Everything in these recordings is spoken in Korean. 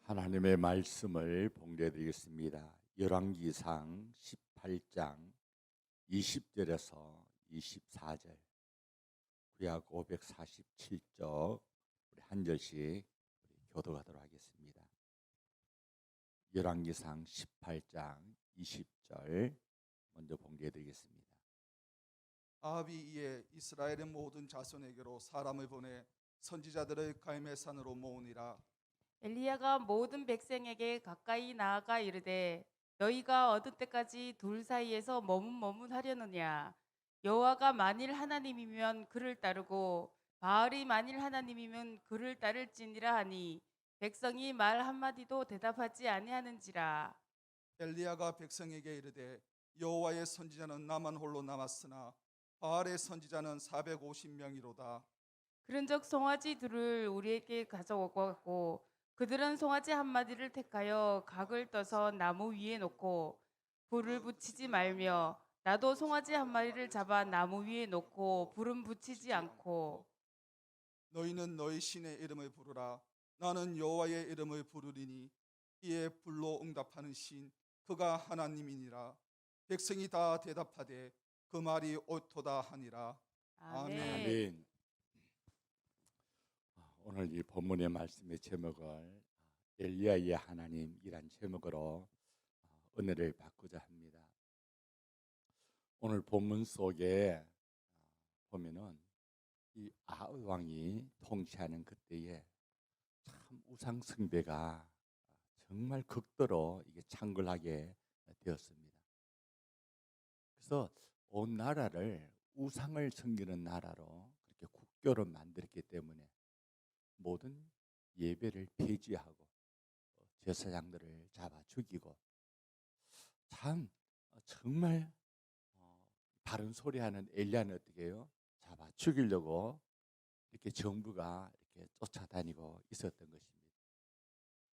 하나님의 말씀을 봉독해드리겠습니다. 열왕기상 18장 20절에서 24절, 구약 547쪽 우리 한 절씩 교독하도록 하겠습니다. 열왕기상 18장 20절 먼저 봉독해드리겠습니다. 아합이 이에 이스라엘의 모든 자손에게로 사람을 보내 선지자들을 갈멜 산으로 모으니라. 엘리야가 모든 백성에게 가까이 나아가 이르되 너희가 얻을 때까지 둘 사이에서 머뭇머뭇하려느냐. 여호와가 만일 하나님이면 그를 따르고 바알이 만일 하나님이면 그를 따를지니라 하니 백성이 말 한마디도 대답하지 아니하는지라. 엘리야가 백성에게 이르되 여호와의 선지자는 나만 홀로 남았으나 바알의 선지자는 450명이로다. 그런즉 송아지 둘을 우리에게 가져오고 그들은 송아지 한 마디를 택하여 각을 떠서 나무 위에 놓고 불을 붙이지 말며 나도 송아지 한 마리를 잡아 나무 위에 놓고 불은 붙이지 않고 너희는 너희 신의 이름을 부르라. 나는 여호와의 이름을 부르리니 이에 불로 응답하는 신 그가 하나님이니라. 백성이 다 대답하되 그 말이 옳도다 하니라. 아멘. 아멘. 오늘 이 본문의 말씀의 제목을 엘리야의 하나님이란 제목으로 은혜를 받고자 합니다. 오늘 본문 속에 보면은 이 아합 왕이 통치하는 그때에 참 우상 숭배가 정말 극도로 이게 창궐하게 되었습니다. 그래서 온 나라를 우상을 섬기는 나라로 그렇게 국교로 만들었기 때문에 모든 예배를 폐지하고 제사장들을 잡아 죽이고 참 정말 바른 소리하는 엘리야는 어떻게 해요? 잡아 죽이려고 이렇게 정부가 이렇게 쫓아다니고 있었던 것입니다.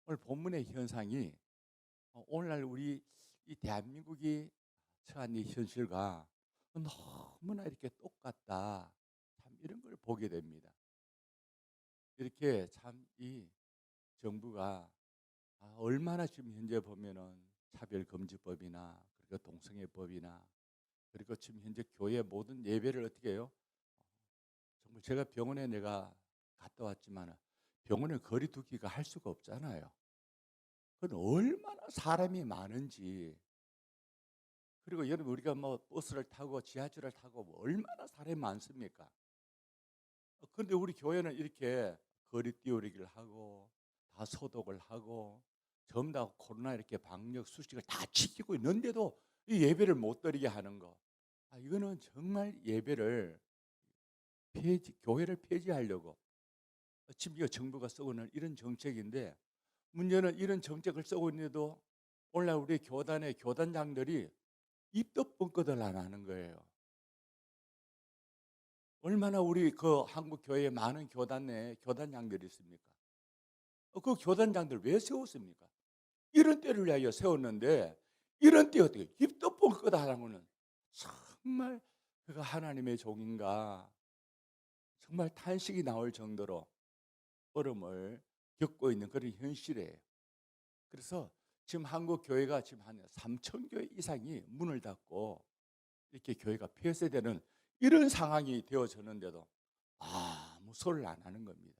오늘 본문의 현상이 오늘날 우리 이 대한민국이 처한 이 현실과 너무나 이렇게 똑같다. 참 이런 걸 보게 됩니다. 이렇게 참 이 정부가 얼마나 지금 현재 보면은 차별금지법이나 그리고 동성애법이나 그리고 지금 현재 교회 모든 예배를 어떻게 해요? 정말 제가 병원에 내가 갔다 왔지만 병원에 거리 두기가 할 수가 없잖아요. 그건 얼마나 사람이 많은지. 그리고 여러분 우리가 뭐 버스를 타고 지하철을 타고 뭐 얼마나 사람이 많습니까? 그런데 우리 교회는 이렇게 거리 띄우기를 하고 다 소독을 하고 전부 다 코로나 이렇게 방역 수칙을 다 지키고 있는데도 이 예배를 못 드리게 하는 거. 이거는 정말 예배를 교회를 폐지하려고 지금 이 정부가 쓰고 있는 이런 정책인데, 문제는 이런 정책을 쓰고 있는데도 오늘날 우리 교단의 교단장들이 입도 뻥끗을 안 하는 거예요. 얼마나 우리 그 한국 교회에 많은 교단 내에 교단장들이 있습니까? 그 교단장들 왜 세웠습니까? 이런 때를 위하여 세웠는데 이런 때 어떻게 입도 뻥끗 안 하고는 정말 그가 하나님의 종인가 정말 탄식이 나올 정도로 어려움을 겪고 있는 그런 현실이에요. 그래서 지금 한국 교회가 지금 한 3천 교회 이상이 문을 닫고 이렇게 교회가 폐쇄되는 이런 상황이 되어졌는데도 아무 소리를 안 하는 겁니다.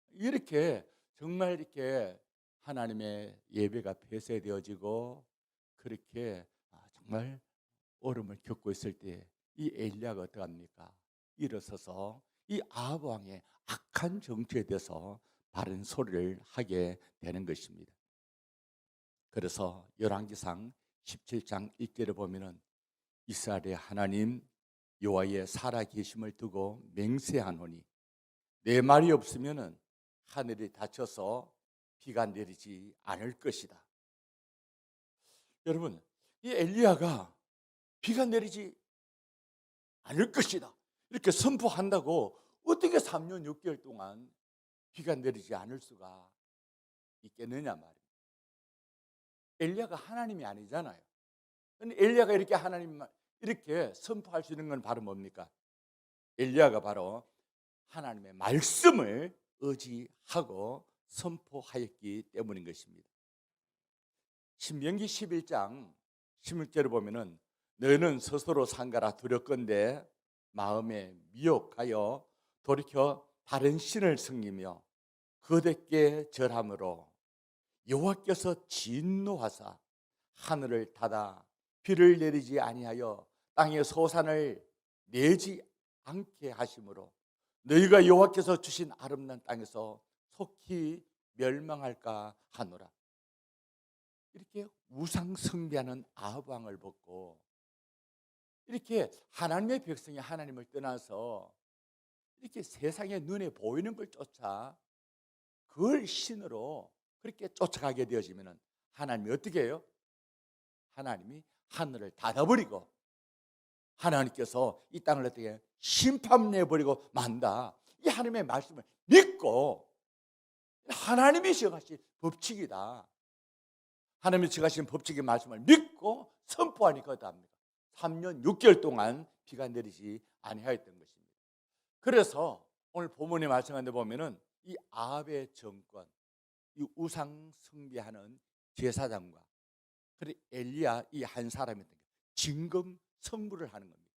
이렇게 정말 이렇게 하나님의 예배가 폐쇄되어지고 그렇게 정말 어려움을 겪고 있을 때 이 엘리야가 어떡합니까? 일어서서 이 아합 왕의 악한 정치에 대해서 바른 소리를 하게 되는 것입니다. 그래서 열왕기상 17장 1절에 보면은 이스라엘의 하나님 여호와의 살아계심을 두고 맹세하노니 내 말이 없으면은 하늘이 닫혀서 비가 내리지 않을 것이다. 여러분, 이 엘리야가 비가 내리지 않을 것이다 이렇게 선포한다고 어떻게 3년 6개월 동안 비가 내리지 않을 수가 있겠느냐 말입니다. 엘리야가 하나님이 아니잖아요. 근데 엘리야가 이렇게 하나님 이렇게 선포할 수 있는 건 바로 뭡니까? 엘리야가 바로 하나님의 말씀을 의지하고 선포하였기 때문인 것입니다. 신명기 11장 16절을 보면은 너희는 스스로 상가라 두렵건대 마음에 미혹하여 돌이켜 다른 신을 섬기며 그들께 절함으로 여호와께서 진노하사 하늘을 닫아 비를 내리지 아니하여 땅에 소산을 내지 않게 하심으로 너희가 여호와께서 주신 아름다운 땅에서 속히 멸망할까 하노라. 이렇게 우상 숭배하는 아합 왕을 벗고 이렇게 하나님의 백성이 하나님을 떠나서 이렇게 세상의 눈에 보이는 걸 쫓아 그걸 신으로 그렇게 쫓아가게 되어지면 하나님이 어떻게 해요? 하나님이 하늘을 닫아버리고 하나님께서 이 땅을 어떻게 심판내버리고 만다. 이 하나님의 말씀을 믿고 하나님이 정하신 법칙이다. 하나님이 정하신 법칙의 말씀을 믿고 선포하니까 어떠합니까? 3년 6개월 동안 비가 내리지 아니하였던 것입니다. 그래서 오늘 본문의 말씀에 보면은 이 아합의 정권, 이 우상 숭배하는 제사장과 그리고 엘리야 이 한 사람이 진검 승부를 하는 겁니다.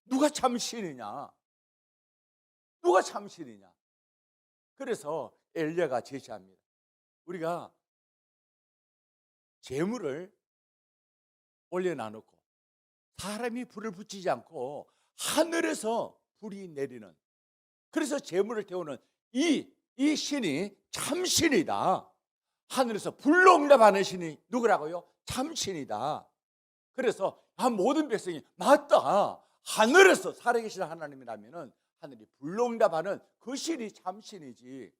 누가 참 신이냐? 누가 참 신이냐? 그래서 엘리야가 제시합니다. 우리가 재물을 올려놔놓고 사람이 불을 붙이지 않고 하늘에서 불이 내리는, 그래서 재물을 태우는 이 신이 참신이다. 하늘에서 불로 응답하는 신이 누구라고요? 참신이다. 그래서 모든 백성이 맞다. 하늘에서 살아계신 하나님이라면 하늘이 불로 응답하는 그 신이 참신이지.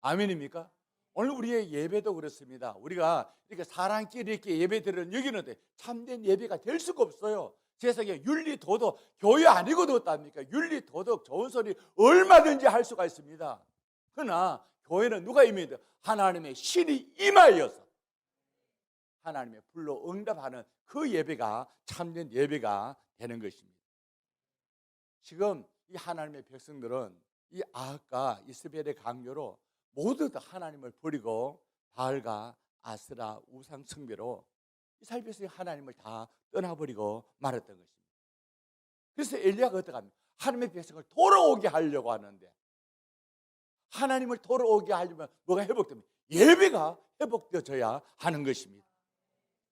아멘입니까? 오늘 우리의 예배도 그렇습니다. 우리가 이렇게 사람끼리 이렇게 예배드리는 여기는데 참된 예배가 될 수가 없어요. 세상에 윤리, 도덕, 교회 아니고도 어떻답니까? 윤리, 도덕, 좋은 소리 얼마든지 할 수가 있습니다. 그러나 교회는 누가 임해야 돼요? 하나님의 신이 임하여서 하나님의 불로 응답하는 그 예배가 참된 예배가 되는 것입니다. 지금 이 하나님의 백성들은 이 아합과 이스벨의 강요로 모두 다 하나님을 버리고 바알과 아스라 우상 숭배로 이스라엘 백성이 하나님을 다 떠나버리고 말았던 것입니다. 그래서 엘리야가 어떻게 합니까? 하나님의 백성을 돌아오게 하려고 하는데, 하나님을 돌아오게 하려면 뭐가 회복됩니까? 예배가 회복되어져야 하는 것입니다.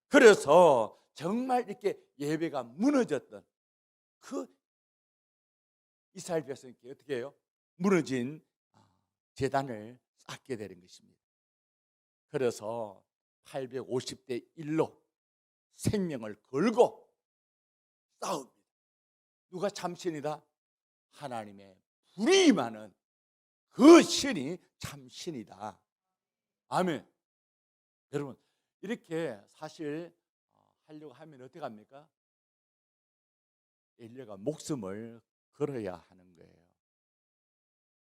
그래서 정말 이렇게 예배가 무너졌던 그 이스라엘 백성이 어떻게 해요? 무너진 제단을 쌓게 되는 것입니다. 그래서 850대 1로 생명을 걸고 싸웁니다. 누가 참신이다? 하나님의 불이 임하는 그 신이 참신이다. 아멘. 여러분, 이렇게 사실 하려고 하면 어떻게 합니까? 엘리야가 목숨을 걸어야 하는 거예요.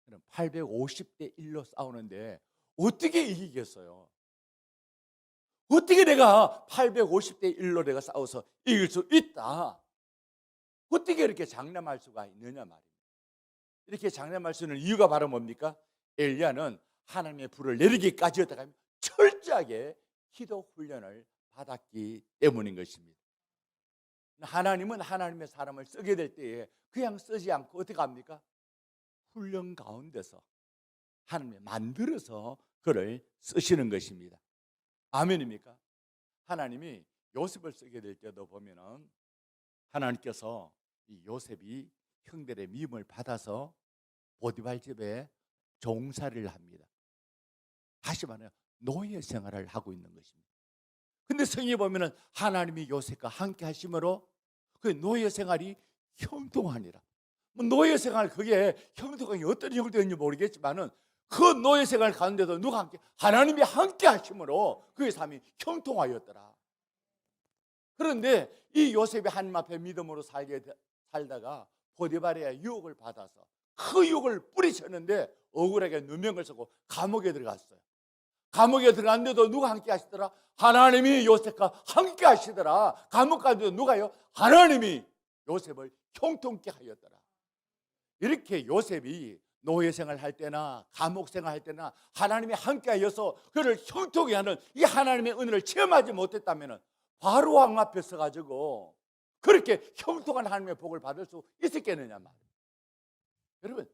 그럼 850대 1로 싸우는데 어떻게 이기겠어요? 어떻게 내가 850대 1로 내가 싸워서 이길 수 있다? 어떻게 이렇게 장담할 수가 있느냐 말입니다. 이렇게 장담할 수 있는 이유가 바로 뭡니까? 엘리야는 하나님의 불을 내리기까지 했다가 철저하게 기도 훈련을 받았기 때문인 것입니다. 하나님은 하나님의 사람을 쓰게 될 때에 그냥 쓰지 않고 어떻게 합니까? 훈련 가운데서 하나님이 만들어서 그를 쓰시는 것입니다. 아멘입니까? 하나님이 요셉을 쓰게 될 때도 보면은 하나님께서 이 요셉이 형들의 미움을 받아서 보디발 집에 종살이를 합니다. 다시 말하면 노예 생활을 하고 있는 것입니다. 근데 성경에 보면은 하나님이 요셉과 함께 하심으로 그 노예 생활이 형통하니라. 노예 생활, 그게 형통이 어떤 형통인지 모르겠지만은 그 노예 생활 가운데도 누가 함께? 하나님이 함께 하심으로 그의 삶이 형통하였더라. 그런데 이 요셉이 하나님 앞에 믿음으로 살다가 보디발의 유혹을 받아서 그 유혹을 뿌리쳤는데 억울하게 누명을 쓰고 감옥에 들어갔어요. 감옥에 들어갔는데도 누가 함께 하시더라? 하나님이 요셉과 함께 하시더라. 감옥 가운데도 누가요? 하나님이 요셉을 형통케 하였더라. 이렇게 요셉이 노예 생활할 때나 감옥 생활할 때나 하나님이 함께하여서 그를 형통케 하는 이 하나님의 은혜를 체험하지 못했다면 바로 왕 앞에 서가지고 그렇게 형통한 하나님의 복을 받을 수 있었겠느냐 말이에요. 여러분,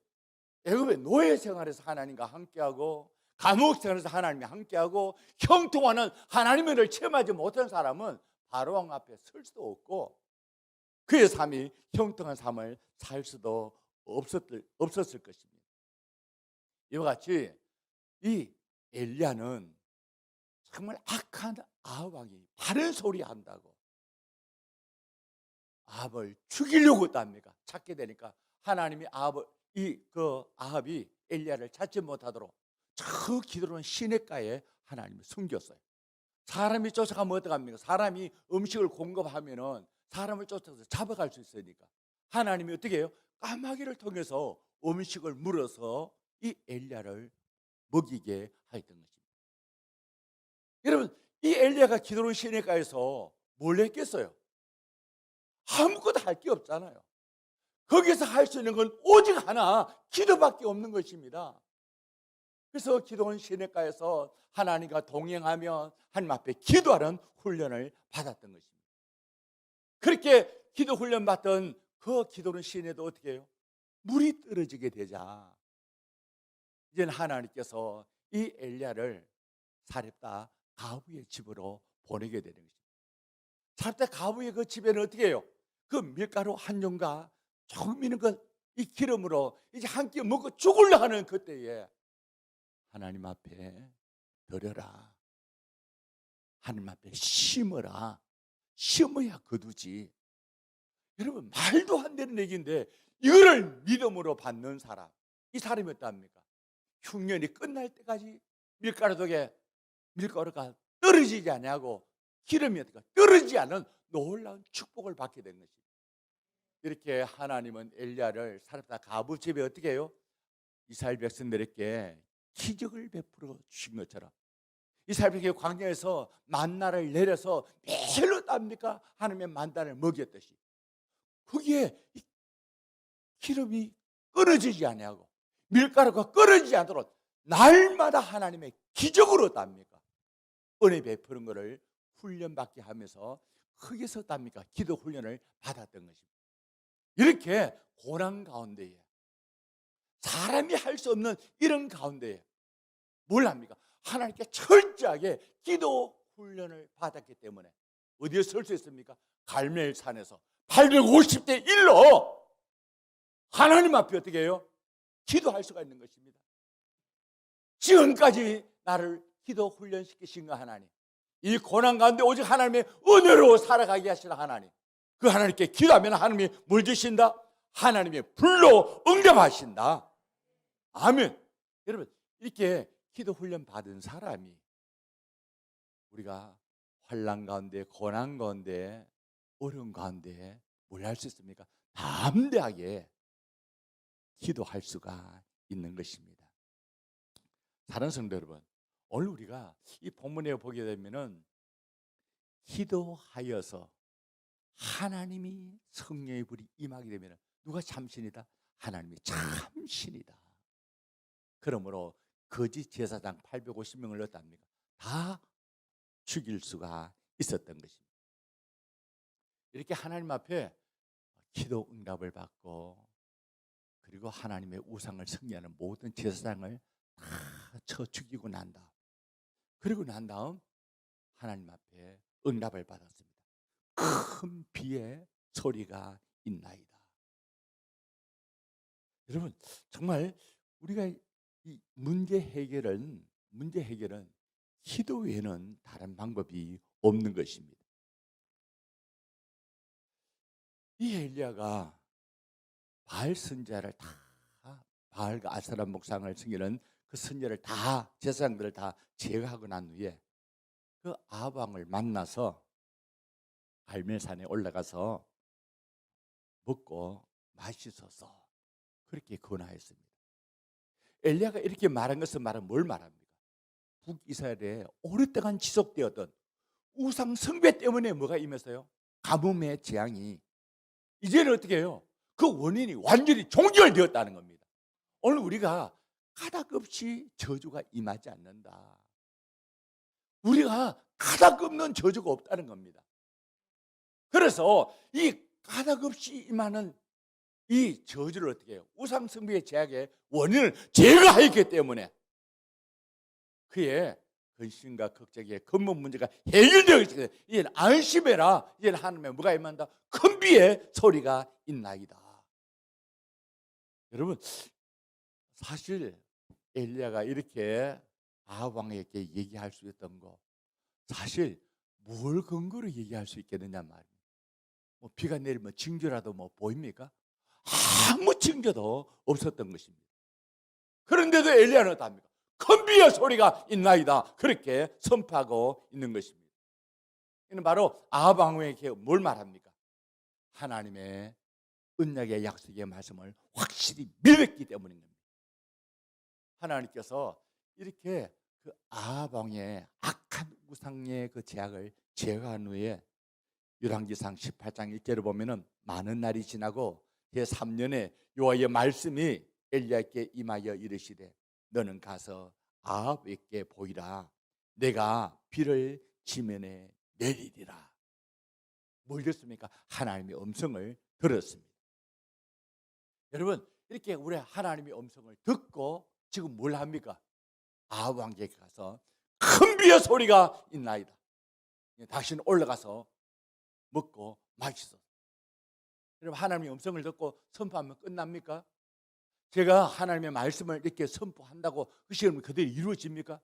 애굽의 노예 생활에서 하나님과 함께하고 감옥 생활에서 하나님이 함께하고 형통하는 하나님의 은혜를 체험하지 못한 사람은 바로 왕 앞에 설 수도 없고 그의 삶이 형통한 삶을 살 수도 없었을 것입니다. 이와 같이 이 엘리야는 정말 악한 아합 왕이 바른 소리 한다고 아합을 죽이려고 합니까? 찾게 되니까 하나님이 아합이 엘리야를 찾지 못하도록 저 기드론 시냇가에 하나님이 숨겼어요. 사람이 쫓아가면 어떡합니까? 사람이 음식을 공급하면은 사람을 쫓아서 잡아갈 수 있으니까 하나님이 어떻게 해요? 까마귀를 통해서 음식을 물어서 이 엘리야를 먹이게 하였던 것입니다. 여러분, 이 엘리야가 기드론 시내가에서 뭘 했겠어요? 아무것도 할 게 없잖아요. 거기서 할 수 있는 건 오직 하나, 기도밖에 없는 것입니다. 그래서 기드론 시내가에서 하나님과 동행하며 하나님 앞에 기도하는 훈련을 받았던 것입니다. 그렇게 기도 훈련 받던 그 기드론 시내도 어떻게 해요? 물이 떨어지게 되자 이제는 하나님께서 이 엘리야를 사렙다 가부의 집으로 보내게 되는 것입니다. 사렙다 가부의 그 집에는 어떻게 해요? 그 밀가루 한 용과 조금 있는 이 기름으로 이제 한 끼 먹고 죽으려 하는 그때에 하나님 앞에 드려라. 하나님 앞에 심어라. 심어야 거두지. 여러분, 말도 안 되는 얘기인데 이거를 믿음으로 받는 사람, 이 사람이 어떠합니까? 흉년이 끝날 때까지 밀가루가 떨어지지 않냐고 기름이 떨어지지 않은 놀라운 축복을 받게 된 것입니다. 이렇게 하나님은 엘리야를 사렙다 가부 집에 어떻게 해요? 이스라엘 백성들에게 기적을 베풀어 주신 것처럼 이스라엘 백성이 광야에서 만나를 내려서 매일로 땁니까? 하나님의 만나를 먹였듯이 거기에 기름이 끊어지지 않냐고 밀가루가 끊어지지 않도록 날마다 하나님의 기적으로 답니까? 은혜 베푸는 것을 훈련받게 하면서 거기서 답니까? 기도 훈련을 받았던 것입니다. 이렇게 고난 가운데에 사람이 할 수 없는 이런 가운데에 뭘 합니까? 하나님께 철저하게 기도 훈련을 받았기 때문에 어디에 설 수 있습니까? 갈멜산에서 850대 1로 하나님 앞에 어떻게 해요? 기도할 수가 있는 것입니다. 지금까지 나를 기도 훈련시키신 거 하나님, 이 고난 가운데 오직 하나님의 은혜로 살아가게 하시는 하나님, 그 하나님께 기도하면 하나님이 뭘 주신다? 하나님의 불로 응답하신다. 아멘. 여러분, 이렇게 기도 훈련 받은 사람이 우리가 환난 가운데, 고난 가운데, 어려운 가운데 뭘 할 수 있습니까? 담대하게 기도할 수가 있는 것입니다. 사랑하는 성도 여러분, 오늘 우리가 이 본문에 보게 되면은 기도하여서 하나님이 성령의 불이 임하게 되면 누가 참신이다? 하나님이 참신이다. 그러므로 거짓 제사장 850명을 어떻습니까? 다 죽일 수가 있었던 것입니다. 이렇게 하나님 앞에 기도 응답을 받고 그리고 하나님의 우상을 승리하는 모든 제사장을 다 쳐 죽이고 난 다음, 그리고 난 다음 하나님 앞에 응답을 받았습니다. 큰 비의 소리가 있나이다. 여러분, 정말 우리가 이 문제 해결은 기도 외에는 다른 방법이 없는 것입니다. 이 엘리야가 바알 선지자를 다, 바알과 아세라 목상을 섬기는 그 선지자를 다, 제사장들을 다 제거하고 난 후에 그 아합 왕을 만나서 갈멜산에 올라가서 먹고 마시소서 그렇게 권하였습니다. 엘리야가 이렇게 말한 것은 뭘 말합니까? 북이스라엘에 오랫동안 지속되었던 우상 숭배 때문에 뭐가 임했어요? 가뭄의 재앙이 이제는 어떻게 해요? 그 원인이 완전히 종결되었다는 겁니다. 오늘 우리가 까닭없이 저주가 임하지 않는다. 우리가 까닭없는 저주가 없다는 겁니다. 그래서 이 까닭없이 임하는 이 저주를 어떻게 해요? 우상숭배의 제약의 원인을 제거하였기 때문에 그의 근심과 걱정의 근본 문제가 해결되어 있어요. 이제는 안심해라. 이제는 하나님의 뭐가 임한다? 큰 비의 소리가 있나이다. 여러분, 사실 엘리야가 이렇게 아합 왕에게 얘기할 수 있던 거, 사실 뭘 근거로 얘기할 수 있겠느냐 말이에요. 뭐 비가 내리면 징조라도 뭐 보입니까? 아무 징조도 없었던 것입니다. 그런데도 엘리야는 어떻습니까? 큰 비의 소리가 있나이다. 그렇게 선포하고 있는 것입니다. 이는 바로 아합 왕에게 뭘 말합니까? 하나님의 언약의 약속의 말씀을 확실히 믿었기 때문인 겁니다. 하나님께서 이렇게 그 아합 왕의 악한 우상의 그 제약을 제거한 후에 열왕기상 18장 1절을 보면은 많은 날이 지나고 제3년에 여호와의 말씀이 엘리야에게 임하여 이르시되 너는 가서 아합에게 보이라. 내가 비를 지면에 내리리라. 뭘 듣습니까? 하나님의 음성을 들었습니다. 여러분, 이렇게 우리 하나님의 음성을 듣고 지금 뭘 합니까? 아합 왕에게 가서 큰 비의 소리가 있나이다. 당신 올라가서 먹고 마시소서. 여러분, 하나님의 음성을 듣고 선포하면 끝납니까? 제가 하나님의 말씀을 이렇게 선포한다고 그 시험이 그대로 이루어집니까?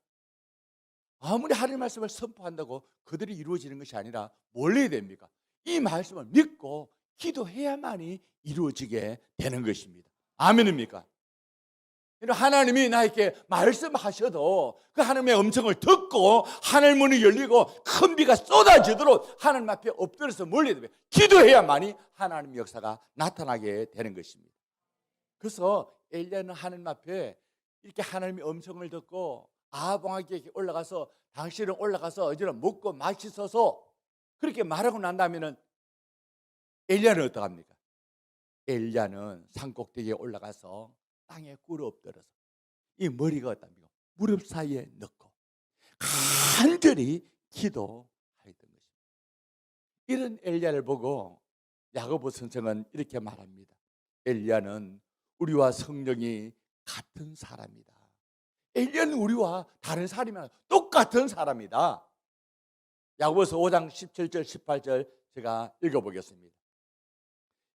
아무리 하나님의 말씀을 선포한다고 그대로 이루어지는 것이 아니라 뭘 해야 됩니까? 이 말씀을 믿고 기도해야만이 이루어지게 되는 것입니다. 아멘입니까? 하나님이 나에게 말씀하셔도 그 하나님의 음성을 듣고 하늘 문이 열리고 큰 비가 쏟아지도록 하나님 앞에 엎드려서 멀리 기도해야만이 하나님의 역사가 나타나게 되는 것입니다. 그래서 엘리야는 하나님 앞에 이렇게 하나님의 음성을 듣고 아합 왕에게 올라가서 당신은 올라가서 어제는 먹고 마시소서 그렇게 말하고 난 다음에는 엘리야는 어떡합니까? 엘리야는 산꼭대기에 올라가서 땅에 꿇어 엎드려서 이 머리가 어떻습니까? 무릎 사이에 넣고 간절히 기도하였던 것입니다. 이런 엘리야를 보고 야고보 선생은 이렇게 말합니다. 엘리야는 우리와 성령이 같은 사람이다. 엘리야는 우리와 다른 사람이 아니라 똑같은 사람이다. 야고보서 5장 17절 18절 제가 읽어보겠습니다.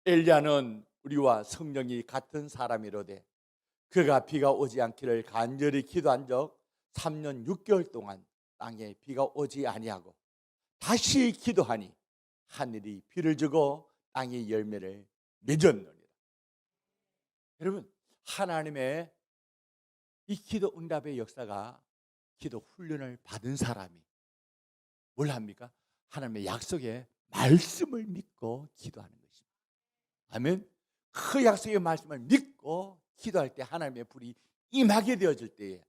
엘리야는 우리와 성령이 같은 사람이로되 그가 비가 오지 않기를 간절히 기도한 적 3년 6개월 동안 땅에 비가 오지 아니하고 다시 기도하니 하늘이 비를 주고 땅의 열매를 맺었느니라. 여러분, 하나님의 이 기도 응답의 역사가 기도 훈련을 받은 사람이 뭘 합니까? 하나님의 약속의 말씀을 믿고 기도하는 것입니다. 아멘. 그 약속의 말씀을 믿고 기도할 때 하나님의 불이 임하게 되어질 때에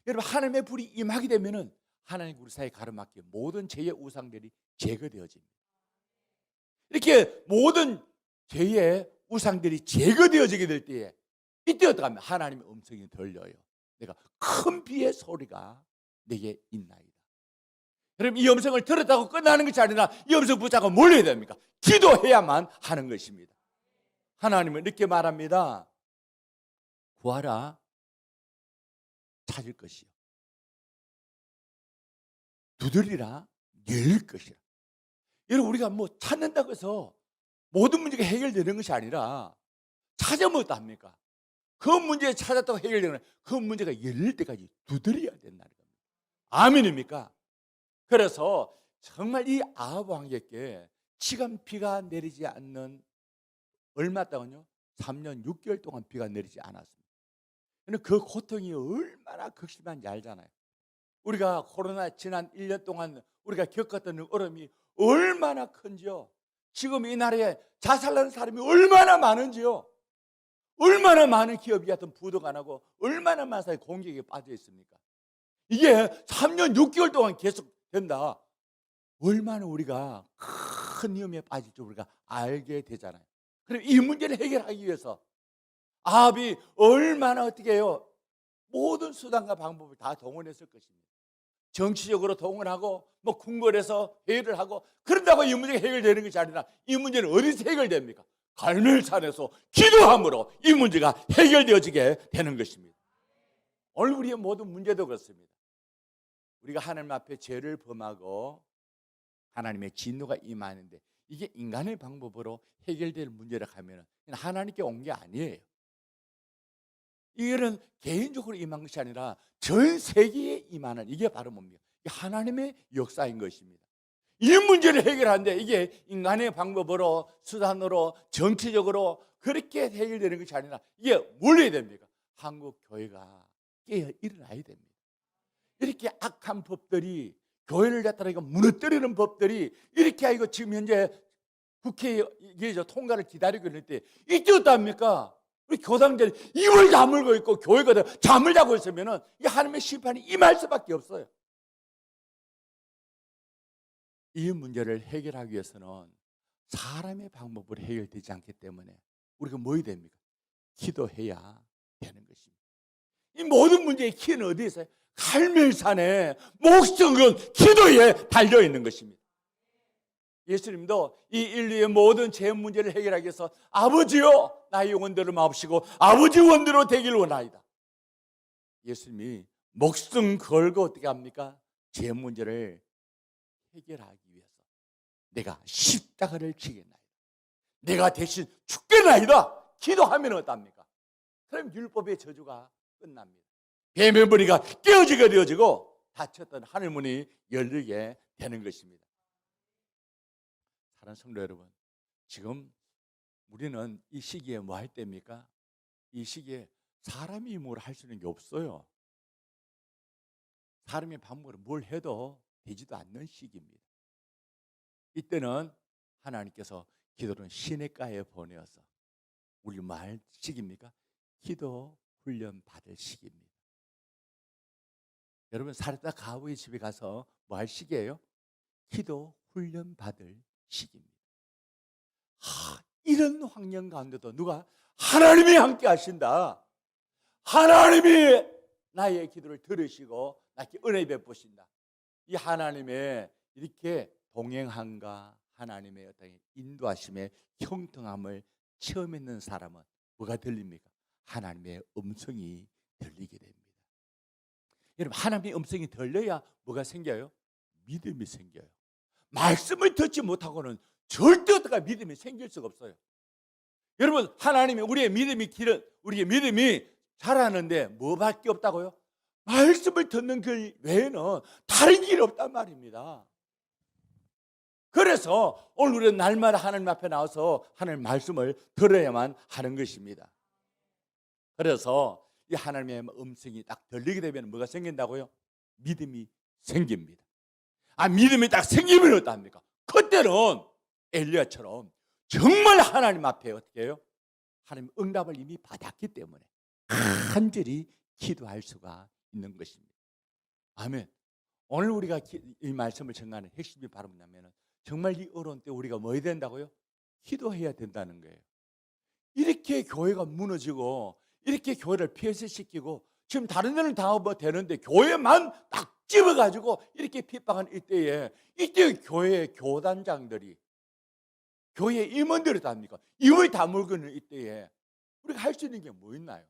여러분, 하나님의 불이 임하게 되면은 하나님 우리 사이에 가로막힌 모든 죄의 우상들이 제거되어집니다. 이렇게 모든 죄의 우상들이 제거되어지게 될 때에 이때 어떻게 하면 하나님의 음성이 들려요. 내가 큰 비의 소리가 내게 있나이다. 여러분, 이 음성을 들었다고 끝나는 것이 아니라 이 음성 붙잡고 뭘 해야 됩니까? 기도해야만 하는 것입니다. 하나님은 이렇게 말합니다. 구하라 찾을 것이요 두드리라 열릴 것이라. 여러분, 우리가 뭐 찾는다고 해서 모든 문제가 해결되는 것이 아니라 찾으면 어떡합니까? 그 문제에 찾았다고 해결되는 그 문제가 열릴 때까지 두드려야 된다는 겁니다. 아멘입니까? 그래서 정말 이 아합 왕에게 지금 비가 내리지 않는 얼마 동안요? 3년 6개월 동안 비가 내리지 않았습니다. 그 고통이 얼마나 극심한지 알잖아요. 우리가 코로나 지난 1년 동안 우리가 겪었던 어려움이 얼마나 큰지요. 지금 이 나라에 자살하는 사람이 얼마나 많은지요. 얼마나 많은 기업이 하여튼 부도가 나고 얼마나 많은 사람이 공격에 빠져 있습니까? 이게 3년 6개월 동안 계속 된다. 얼마나 우리가 큰 위험에 빠질지 우리가 알게 되잖아요. 그럼 이 문제를 해결하기 위해서 아합이 얼마나 어떻게 해요? 모든 수단과 방법을 다 동원했을 것입니다. 정치적으로 동원하고 뭐 궁궐에서 회의를 하고, 그런다고 이 문제가 해결되는 것이 아니라 이 문제는 어디서 해결됩니까? 갈멜산에서 기도함으로 이 문제가 해결되어지게 되는 것입니다. 오늘 우리의 모든 문제도 그렇습니다. 우리가 하나님 앞에 죄를 범하고 하나님의 진노가 임하는데, 이게 인간의 방법으로 해결될 문제라 하면 하나님께 온 게 아니에요. 이거는 개인적으로 임한 것이 아니라 전 세계에 임하는, 이게 바로 뭡니까? 이게 하나님의 역사인 것입니다. 이 문제를 해결하는데 이게 인간의 방법으로, 수단으로, 정치적으로 그렇게 해결되는 것이 아니라 이게 뭘 해야 됩니까? 한국 교회가 깨어 일어나야 됩니다. 이렇게 악한 법들이, 교회를 갖다가 무너뜨리는 법들이 이렇게 하고 지금 현재 국회에 통과를 기다리고 있을 때 이때 어떡합니까? 우리 교당들이 입을 다물고 있고 교회가 잠을 자고 있으면은 이 하나님의 심판이 임할 수밖에 없어요. 이 문제를 해결하기 위해서는 사람의 방법으로 해결되지 않기 때문에 우리가 뭐 해야 됩니까? 기도해야 되는 것입니다. 이 모든 문제의 키는 어디에 있어요? 갈멜산에 목적은 기도에 달려 있는 것입니다. 예수님도 이 인류의 모든 죄 문제를 해결하기 위해서 아버지여 나의 영혼들을 마옵시고 아버지 원대로 되길 원하이다. 예수님이 목숨 걸고 어떻게 합니까? 죄 문제를 해결하기 위해서 내가 십자가를 지겠나이다, 내가 대신 죽겠나이다 기도하면 어떻습니까? 그럼 율법의 저주가 끝납니다. 뱀의 머리가 깨어지게 되어지고 닫혔던 하늘문이 열리게 되는 것입니다. 사랑하는 성도 여러분, 지금 우리는 이 시기에 뭐 할 때입니까? 이 시기에 사람이 뭘 할 수 있는 게 없어요. 사람의 방법으로 뭘 해도 되지도 않는 시기입니다. 이때는 하나님께서 기도는 시냇가에 보내어서 우리 뭐 할 시기입니까? 기도 훈련 받을 시기입니다. 여러분, 사르다 가부의 집에 가서 뭐 할 시기예요? 기도 훈련 받을 시기입니다. 이런 환경 가운데도 누가? 하나님이 함께 하신다. 하나님이 나의 기도를 들으시고 나에게 은혜 베푸신다. 이 하나님의 이렇게 동행함과 하나님의 어떤 인도하심의 형통함을 체험했는 사람은 뭐가 들립니까? 하나님의 음성이 들리게 됩니다. 여러분, 하나님의 음성이 들려야 뭐가 생겨요? 믿음이 생겨요. 말씀을 듣지 못하고는 절대 어떻게 믿음이 생길 수가 없어요. 여러분, 하나님이 우리의 믿음이 자라는데 뭐밖에 없다고요? 말씀을 듣는 그 외에는 다른 길이 없단 말입니다. 그래서 오늘 우리는 날마다 하나님 앞에 나와서 하나님 말씀을 들어야만 하는 것입니다. 그래서 이 하나님의 음성이 딱 들리게 되면 뭐가 생긴다고요? 믿음이 생깁니다. 믿음이 딱 생기면 어떡합니까? 그때는 엘리야처럼 정말 하나님 앞에 어떻게 해요? 하나님 응답을 이미 받았기 때문에 간절히 기도할 수가 있는 것입니다. 아멘. 오늘 우리가 이 말씀을 정하는 핵심이 바로 뭐냐면, 정말 이 어려운 때 우리가 뭐 해야 된다고요? 기도해야 된다는 거예요. 이렇게 교회가 무너지고 이렇게 교회를 폐쇄시키고 지금 다른 데는 다 뭐 되는데 교회만 딱 집어가지고 이렇게 핍박한 이때 교회의 교단장들이, 교회 임원들이 다 합니까? 입을 다물고 있는 이때에 우리가 할 수 있는 게 뭐 있나요?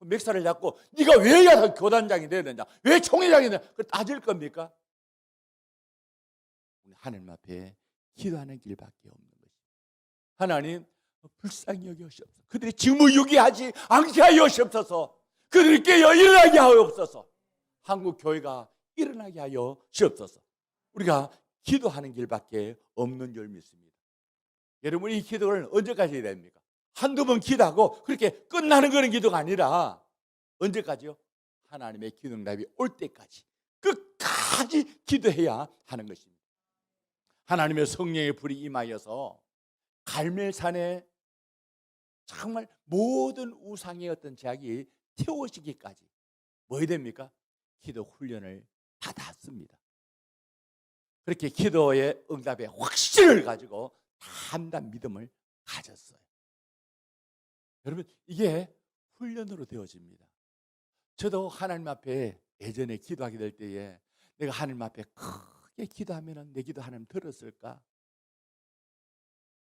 맥사를 잡고 네가 왜 교단장이 돼야 되냐, 왜 총회장이 되냐, 그걸 따질 겁니까? 우리 하나님 앞에 기도하는 길밖에 없는 것입니다. 하나님, 불쌍히 여기옵소서. 그들이 직무유기하지 않게 하여옵소서. 그들이 깨어 일어나게 하옵소서. 한국 교회가 일어나게 하여 주옵소서. 우리가 기도하는 길밖에 없는 줄 믿습니다. 여러분, 이 기도를 언제까지 해야 됩니까? 한두 번 기도하고 그렇게 끝나는 그런 기도가 아니라 언제까지요? 하나님의 기도 응답이 올 때까지 끝까지 기도해야 하는 것입니다. 하나님의 성령의 불이 임하여서 갈멜산에 정말 모든 우상의 어떤 제약이 태워지기까지 뭐 해야 됩니까? 기도 훈련을 받았습니다. 그렇게 기도의 응답의 확신을 가지고 단단 믿음을 가졌어요. 여러분, 이게 훈련으로 되어집니다. 저도 하나님 앞에 예전에 기도하게 될 때에 내가 하나님 앞에 크게 기도하면 내 기도 하나님 들었을까?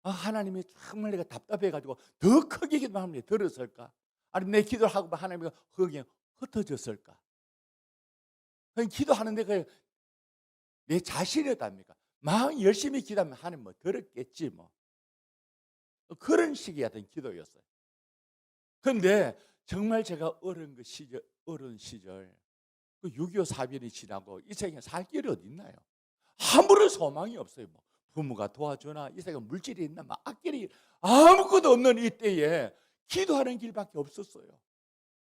하나님이 정말 내가 답답해가지고 더 크게 기도하면 들었을까? 아니면 내 기도를 하고 하나님이 그게 흩어졌을까? 그냥 기도하는데 내 자신이었답니까? 마음 열심히 기도하면 하나님 뭐 들었겠지 뭐. 그런 식이었던 기도였어요. 그런데 정말 제가 어린 시절 그 6.25 사변이 지나고 이 세상에 살 길이 어디 있나요? 아무런 소망이 없어요. 뭐 부모가 도와주나 이 세상에 물질이 있나 막 앞길이 아무것도 없는 이때에 기도하는 길밖에 없었어요.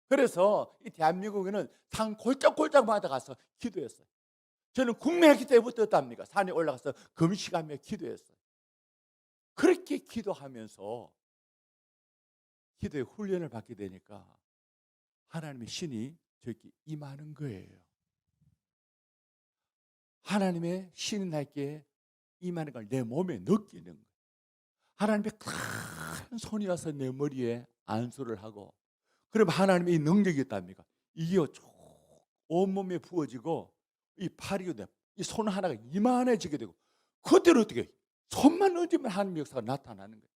그래서 이 대한민국에는 산 골짝골짝마다 가서 기도했어요. 저는 국민학교 때부터 어떻답니까? 산에 올라가서 금식하며 기도했어요. 그렇게 기도하면서 기도의 훈련을 받게 되니까 하나님의 신이 저에게 임하는 거예요. 하나님의 신이 나에게 임하는 걸 내 몸에 느끼는 거예요. 하나님의 큰 손이 와서 내 머리에 안수를 하고, 그럼 하나님의 이 능력이 있답니까? 이게 온몸에 부어지고 이 팔이 이 손 하나가 이만해지게 되고, 그때는 어떻게 손만 얹으면 하나님의 역사가 나타나는 거예요.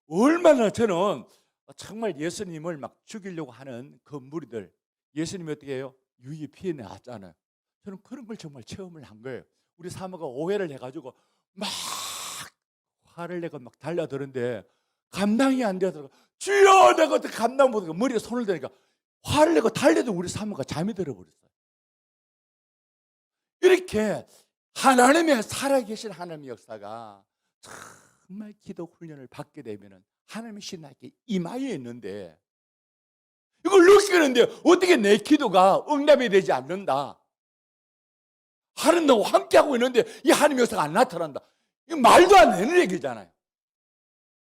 얼마나 저는 정말 예수님을 막 죽이려고 하는 그 무리들, 예수님이 어떻게 해요? 유이 피해 나왔잖아요. 저는 그런 걸 정말 체험을 한 거예요. 우리 사모가 오해를 해가지고 막 화를 내고 막 달려드는데 감당이 안 되더라고. 주여, 내가 어떻게 감당 못하고 머리에 손을 대니까 화를 내고 달려도 우리 사모가 잠이 들어버렸어요. 이렇게 하나님의 살아계신 하나님의 역사가 정말 기도 훈련을 받게 되면 하나님의 신이 나에게 임하여 있는데, 이걸 느끼는데 어떻게 내 기도가 응답이 되지 않는다? 하나님하고 함께하고 있는데 이 하나님의 역사가 안 나타난다. 이거 말도 안 되는 얘기잖아요.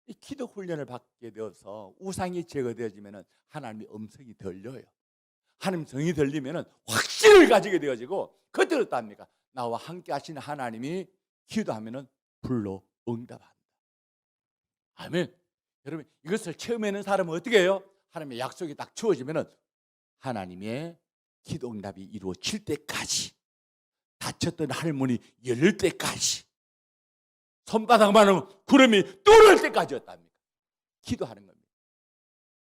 이 기도 훈련을 받게 되어서 우상이 제거되어지면 하나님의 음성이 들려요. 하나님 성이 들리면 확신을 가지게 되어지고, 그때 어떻답니까? 나와 함께 하시는 하나님이 기도하면 불로 응답한다. 아멘. 여러분, 이것을 체험하는 사람은 어떻게 해요? 하나님의 약속이 딱 주어지면 하나님의 기도 응답이 이루어질 때까지, 다쳤던 할머니 열릴 때까지, 손바닥만한 구름이 뚫을 때까지였답니까? 기도하는 겁니다.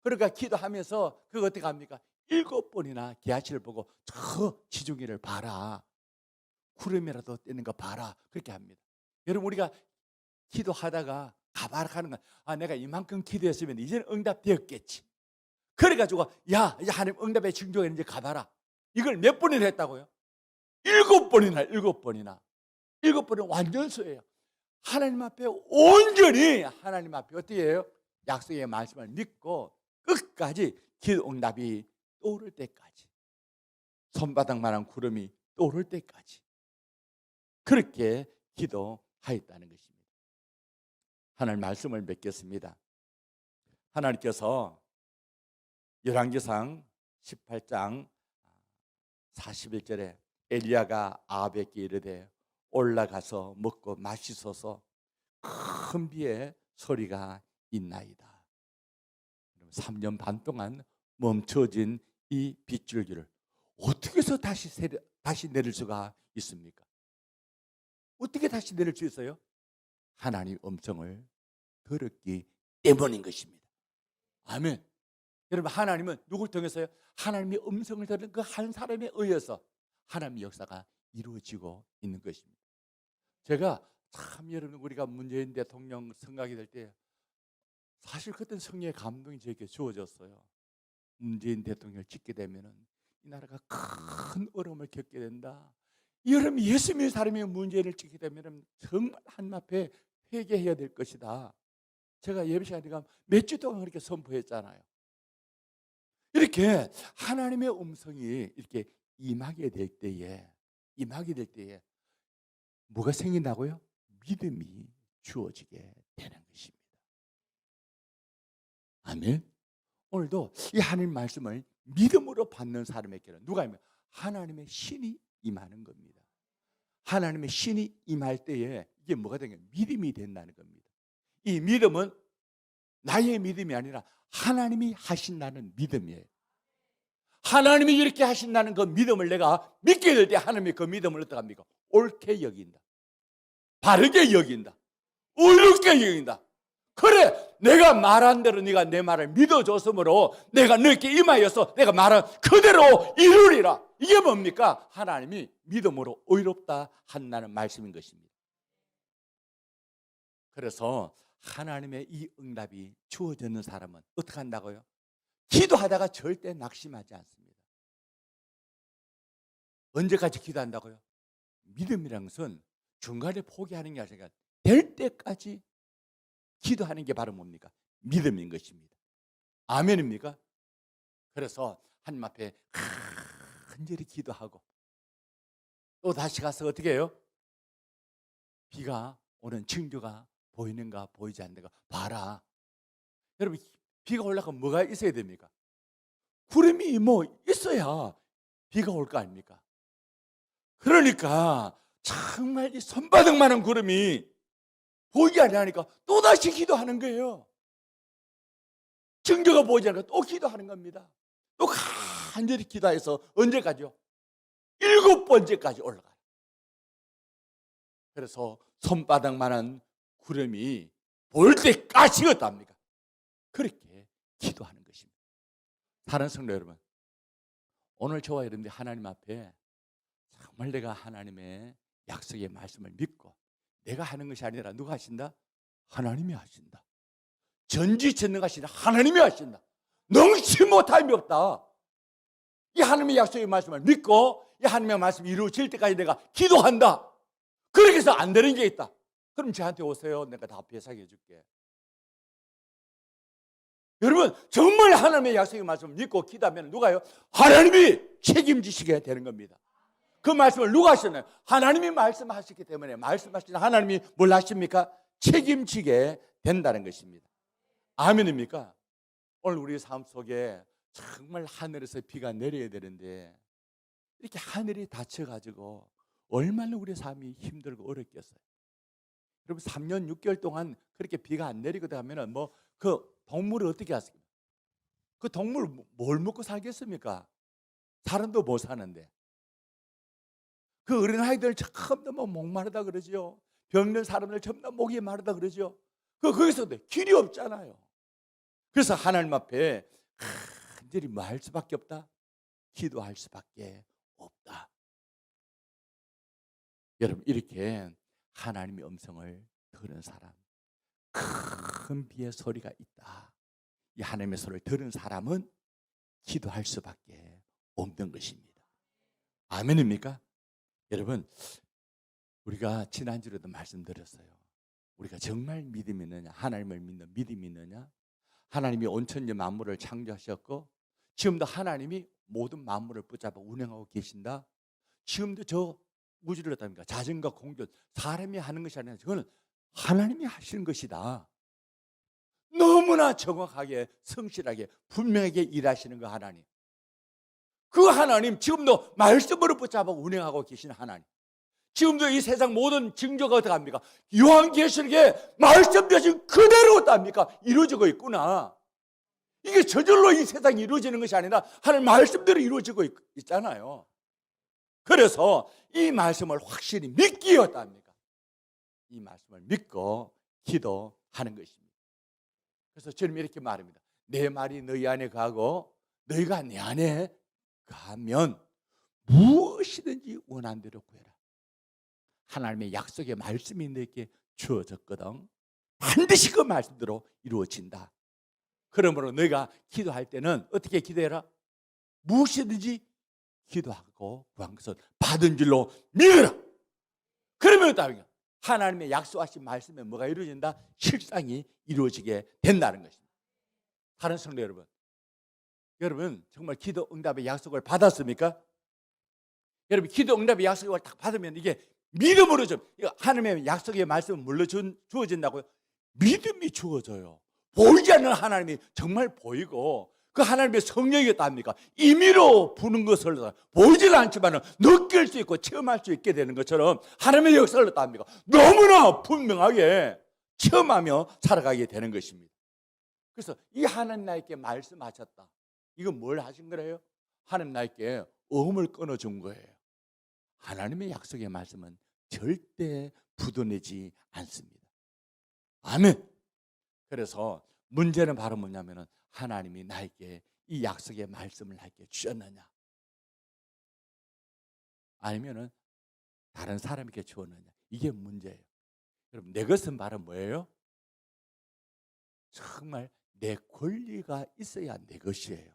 그러니까 기도하면서 그거 어떻게 합니까? 7번이나 계하치를 보고 저 지중해를 봐라, 구름이라도 뜨는 거 봐라, 그렇게 합니다. 여러분, 우리가 기도하다가 가발하는 건 내가 이만큼 기도했으면 이제는 응답되었겠지. 그래가지고 야, 이제 하나님 응답의 징조가 이제 가봐라. 이걸 몇 번이나 했다고요? 7번이나 7번이나. 7번은 완전수예요. 하나님 앞에 온전히 하나님 앞에 어떻게 해요? 약속의 말씀을 믿고 끝까지 기도 응답이 떠오를 때까지, 손바닥만한 구름이 떠오를 때까지 그렇게 기도하였다는 것입니다. 하나님 말씀을 맺겠습니다. 하나님께서 열왕기상 18장 41절에 엘리야가 아합에게 이르되 올라가서 먹고 마시소서, 큰 비의 소리가 있나이다. 3년 반 동안 멈춰진 이 빗줄기를 어떻게 해서 다시 내릴 수가 있습니까? 어떻게 다시 내릴 수 있어요? 하나님의 음성을 들었기 때문인 것입니다. 아멘. 여러분, 하나님은 누굴 통해서요? 하나님의 음성을 들은 그 한 사람에 의해서 하나님의 역사가 이루어지고 있는 것입니다. 제가 참, 여러분, 우리가 문재인 대통령 선거하게 될 때 사실 그때 성령의 감동이 저에게 주어졌어요. 문재인 대통령을 찍게 되면 이 나라가 큰 어려움을 겪게 된다. 여러분, 예수 믿는 사람이 문재인을 찍게 되면 정말 하나님 앞에 회개해야 될 것이다. 제가 예배 시간에 가면 몇 주 동안 그렇게 선포했잖아요. 이렇게 하나님의 음성이 이렇게 임하게 될 때에 뭐가 생긴다고요? 믿음이 주어지게 되는 것입니다. 아멘. 오늘도 이 하나님 말씀을 믿음으로 받는 사람에게는 누가 하면 하나님의 신이 임하는 겁니다. 하나님의 신이 임할 때에 이게 뭐가 되냐? 믿음이 된다는 겁니다. 이 믿음은 나의 믿음이 아니라 하나님이 하신다는 믿음이에요. 하나님이 이렇게 하신다는 그 믿음을 내가 믿게 될 때 하나님이 그 믿음을 어떻게 합니까? 옳게 여긴다, 바르게 여긴다, 의롭게 여긴다. 그래, 내가 말한 대로 네가 내 말을 믿어줬으므로 내가 너에게 임하여서 내가 말한 그대로 이루리라. 이게 뭡니까? 하나님이 믿음으로 의롭다 한다는 말씀인 것입니다. 그래서 하나님의 이 응답이 주어지는 사람은 어떻게 한다고요? 기도하다가 절대 낙심하지 않습니다. 언제까지 기도한다고요? 믿음이라는 것은 중간에 포기하는 게 아니라 될 때까지 기도하는 게 바로 뭡니까? 믿음인 것입니다. 아멘입니까? 그래서 하나님 앞에 간절히 기도하고 또 다시 가서 어떻게 해요? 비가 오는 징조가 보이는가 보이지 않는가 봐라. 여러분, 비가 올라가면 뭐가 있어야 됩니까? 구름이 뭐 있어야 비가 올 거 아닙니까? 그러니까 정말 이 손바닥만한 구름이 보이지 않으니까 또다시 기도하는 거예요. 징조가 보이지 않으니까 또 기도하는 겁니다. 또 간절히 기도해서 언제까지요? 7번째까지 올라가요. 그래서 손바닥만한 구름이 보일 때까지 어떻답니까? 그렇게 기도하는 것입니다. 사랑하는 성도 여러분, 오늘 저와 여러분들이 하나님 앞에 정말 내가 하나님의 약속의 말씀을 믿고 내가 하는 것이 아니라 누가 하신다? 하나님이 하신다. 전지전능하시다 하나님이 하신다. 능치 못함이 없다. 이 하나님의 약속의 말씀을 믿고 이 하나님의 말씀이 이루어질 때까지 내가 기도한다. 그렇게 해서 안 되는 게 있다. 그럼 저한테 오세요. 내가 다 배상해 줄게. 여러분, 정말 하나님의 약속의 말씀을 믿고 기도하면 누가요? 하나님이 책임지시게 되는 겁니다. 그 말씀을 누가 하셨나요? 하나님이 말씀하셨기 때문에 말씀하시는 하나님이 뭘 하십니까? 책임지게 된다는 것입니다. 아멘입니까? 오늘 우리 삶 속에 정말 하늘에서 비가 내려야 되는데 이렇게 하늘이 닫혀가지고 얼마나 우리 삶이 힘들고 어렵겠어요. 여러분, 3년 6개월 동안 그렇게 비가 안 내리거나 하면 뭐 그 동물을 어떻게 하습니까? 그 동물 뭘 먹고 살겠습니까? 사람도 못 사는데. 그 어린아이들 전부 뭐 목마르다 그러죠. 병든 사람들 전부 목이 마르다 그러죠. 거기서 길이 없잖아요. 그래서 하나님 앞에 간절히 뭐 할 수밖에 없다? 기도할 수밖에 없다. 여러분, 이렇게 하나님의 음성을 들은 사람, 큰 비의 소리가 있다. 이 하나님의 소리를 들은 사람은 기도할 수밖에 없는 것입니다. 아멘입니까? 여러분, 우리가 지난주에도 말씀드렸어요. 우리가 정말 믿음이 있느냐, 하나님을 믿는 믿음이 있느냐. 하나님이 온천지 만물을 창조하셨고 지금도 하나님이 모든 만물을 붙잡아 운행하고 계신다. 지금도 저 우주를 어떻습니까? 자전거 공전 사람이 하는 것이 아니라 그거는 하나님이 하시는 것이다. 너무나 정확하게 성실하게 분명하게 일하시는 그 하나님, 그 하나님 지금도 말씀으로 붙잡아 운행하고 계신 하나님, 지금도 이 세상 모든 징조가 어떻게 합니까? 요한계시록에 말씀되신 그대로 어떻습니까? 이루어지고 있구나. 이게 저절로 이 세상이 이루어지는 것이 아니라 하나님 말씀대로 이루어지고 있잖아요. 그래서 이 말씀을 확실히 믿기에 어떠합니까? 이 말씀을 믿고 기도하는 것입니다. 그래서 저는 이렇게 말합니다. 내 말이 너희 안에 가고 너희가 내 안에 가면 무엇이든지 원하는 대로 구해라. 하나님의 약속의 말씀이 너에게 주어졌거든. 반드시 그 말씀대로 이루어진다. 그러므로 너희가 기도할 때는 어떻게 기도해라? 무엇이든지 기도하고 구한 것은 받은 줄로 믿어라. 그러면 어떠하냐? 하나님의 약속하신 말씀에 뭐가 이루어진다? 실상이 이루어지게 된다는 것입니다. 다른 성도 여러분 정말 기도 응답의 약속을 받았습니까? 여러분, 기도 응답의 약속을 딱 받으면 이게 믿음으로 좀 하나님의 약속의 말씀은 물론 주어진다고요? 믿음이 주어져요. 보이지 않는 하나님이 정말 보이고 그 하나님의 성령이었다 합니까? 임의로 부는 것을 보이지는 않지만 느낄 수 있고 체험할 수 있게 되는 것처럼 하나님의 역사를 했다 합니까? 너무나 분명하게 체험하며 살아가게 되는 것입니다. 그래서 이 하나님 나에게 말씀하셨다. 이건 뭘 하신 거래요? 하나님 나에게 어음을 끊어준 거예요. 하나님의 약속의 말씀은 절대 부도내지 않습니다. 아멘. 그래서 문제는 바로 뭐냐면은 하나님이 나에게 이 약속의 말씀을 나에게 주셨느냐, 아니면은 다른 사람에게 주었느냐, 이게 문제예요. 여러분, 내 것은 바로 뭐예요? 정말 내 권리가 있어야 내 것이에요.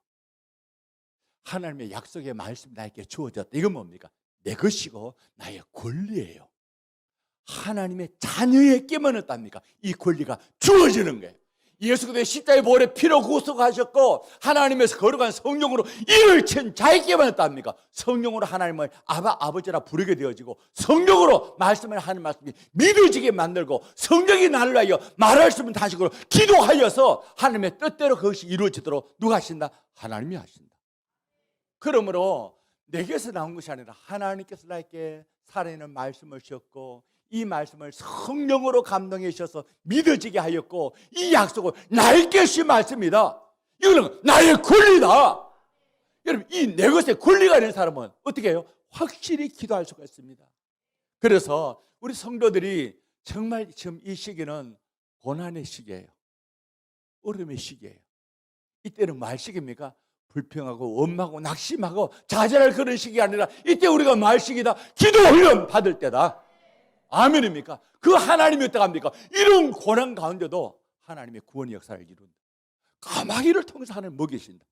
하나님의 약속의 말씀이 나에게 주어졌다. 이건 뭡니까? 내 것이고 나의 권리예요. 하나님의 자녀에게만 어떻습니까? 이 권리가 주어지는 거예요. 예수 그리스도의 십자가의 보혈에 피로 구속하셨고 하나님에서 거룩한 성령으로 이를 친 자에게만 어떻습니까? 성령으로 하나님을 아버지라 부르게 되어지고 성령으로 말씀을 하는 말씀이 믿어지게 만들고 성령이 나를 위하여 말할 수 있는 단식으로 기도하여서 하나님의 뜻대로 그것이 이루어지도록 누가 하신다? 하나님이 하신다. 그러므로 내게서 나온 것이 아니라 하나님께서 나에게 살아있는 말씀을 주셨고 이 말씀을 성령으로 감동해 주셔서 믿어지게 하였고 이 약속은 나에게 주신 말씀이다. 이거는 나의 권리다. 여러분, 이 내 것에 권리가 있는 사람은 어떻게 해요? 확실히 기도할 수가 있습니다. 그래서 우리 성도들이 정말 지금 이 시기는 고난의 시기예요. 어려움의 시기예요. 이때는 뭐 할 시기입니까? 불평하고 원망하고 낙심하고 좌절할 그런 시기가 아니라 이때 우리가 뭐 할 시기다? 기도 훈련 받을 때다. 아멘입니까? 그 하나님이 어떡합니까? 이런 고난 가운데도 하나님의 구원의 역사를 이룬다. 까마귀를 통해서 하나님 먹이신다.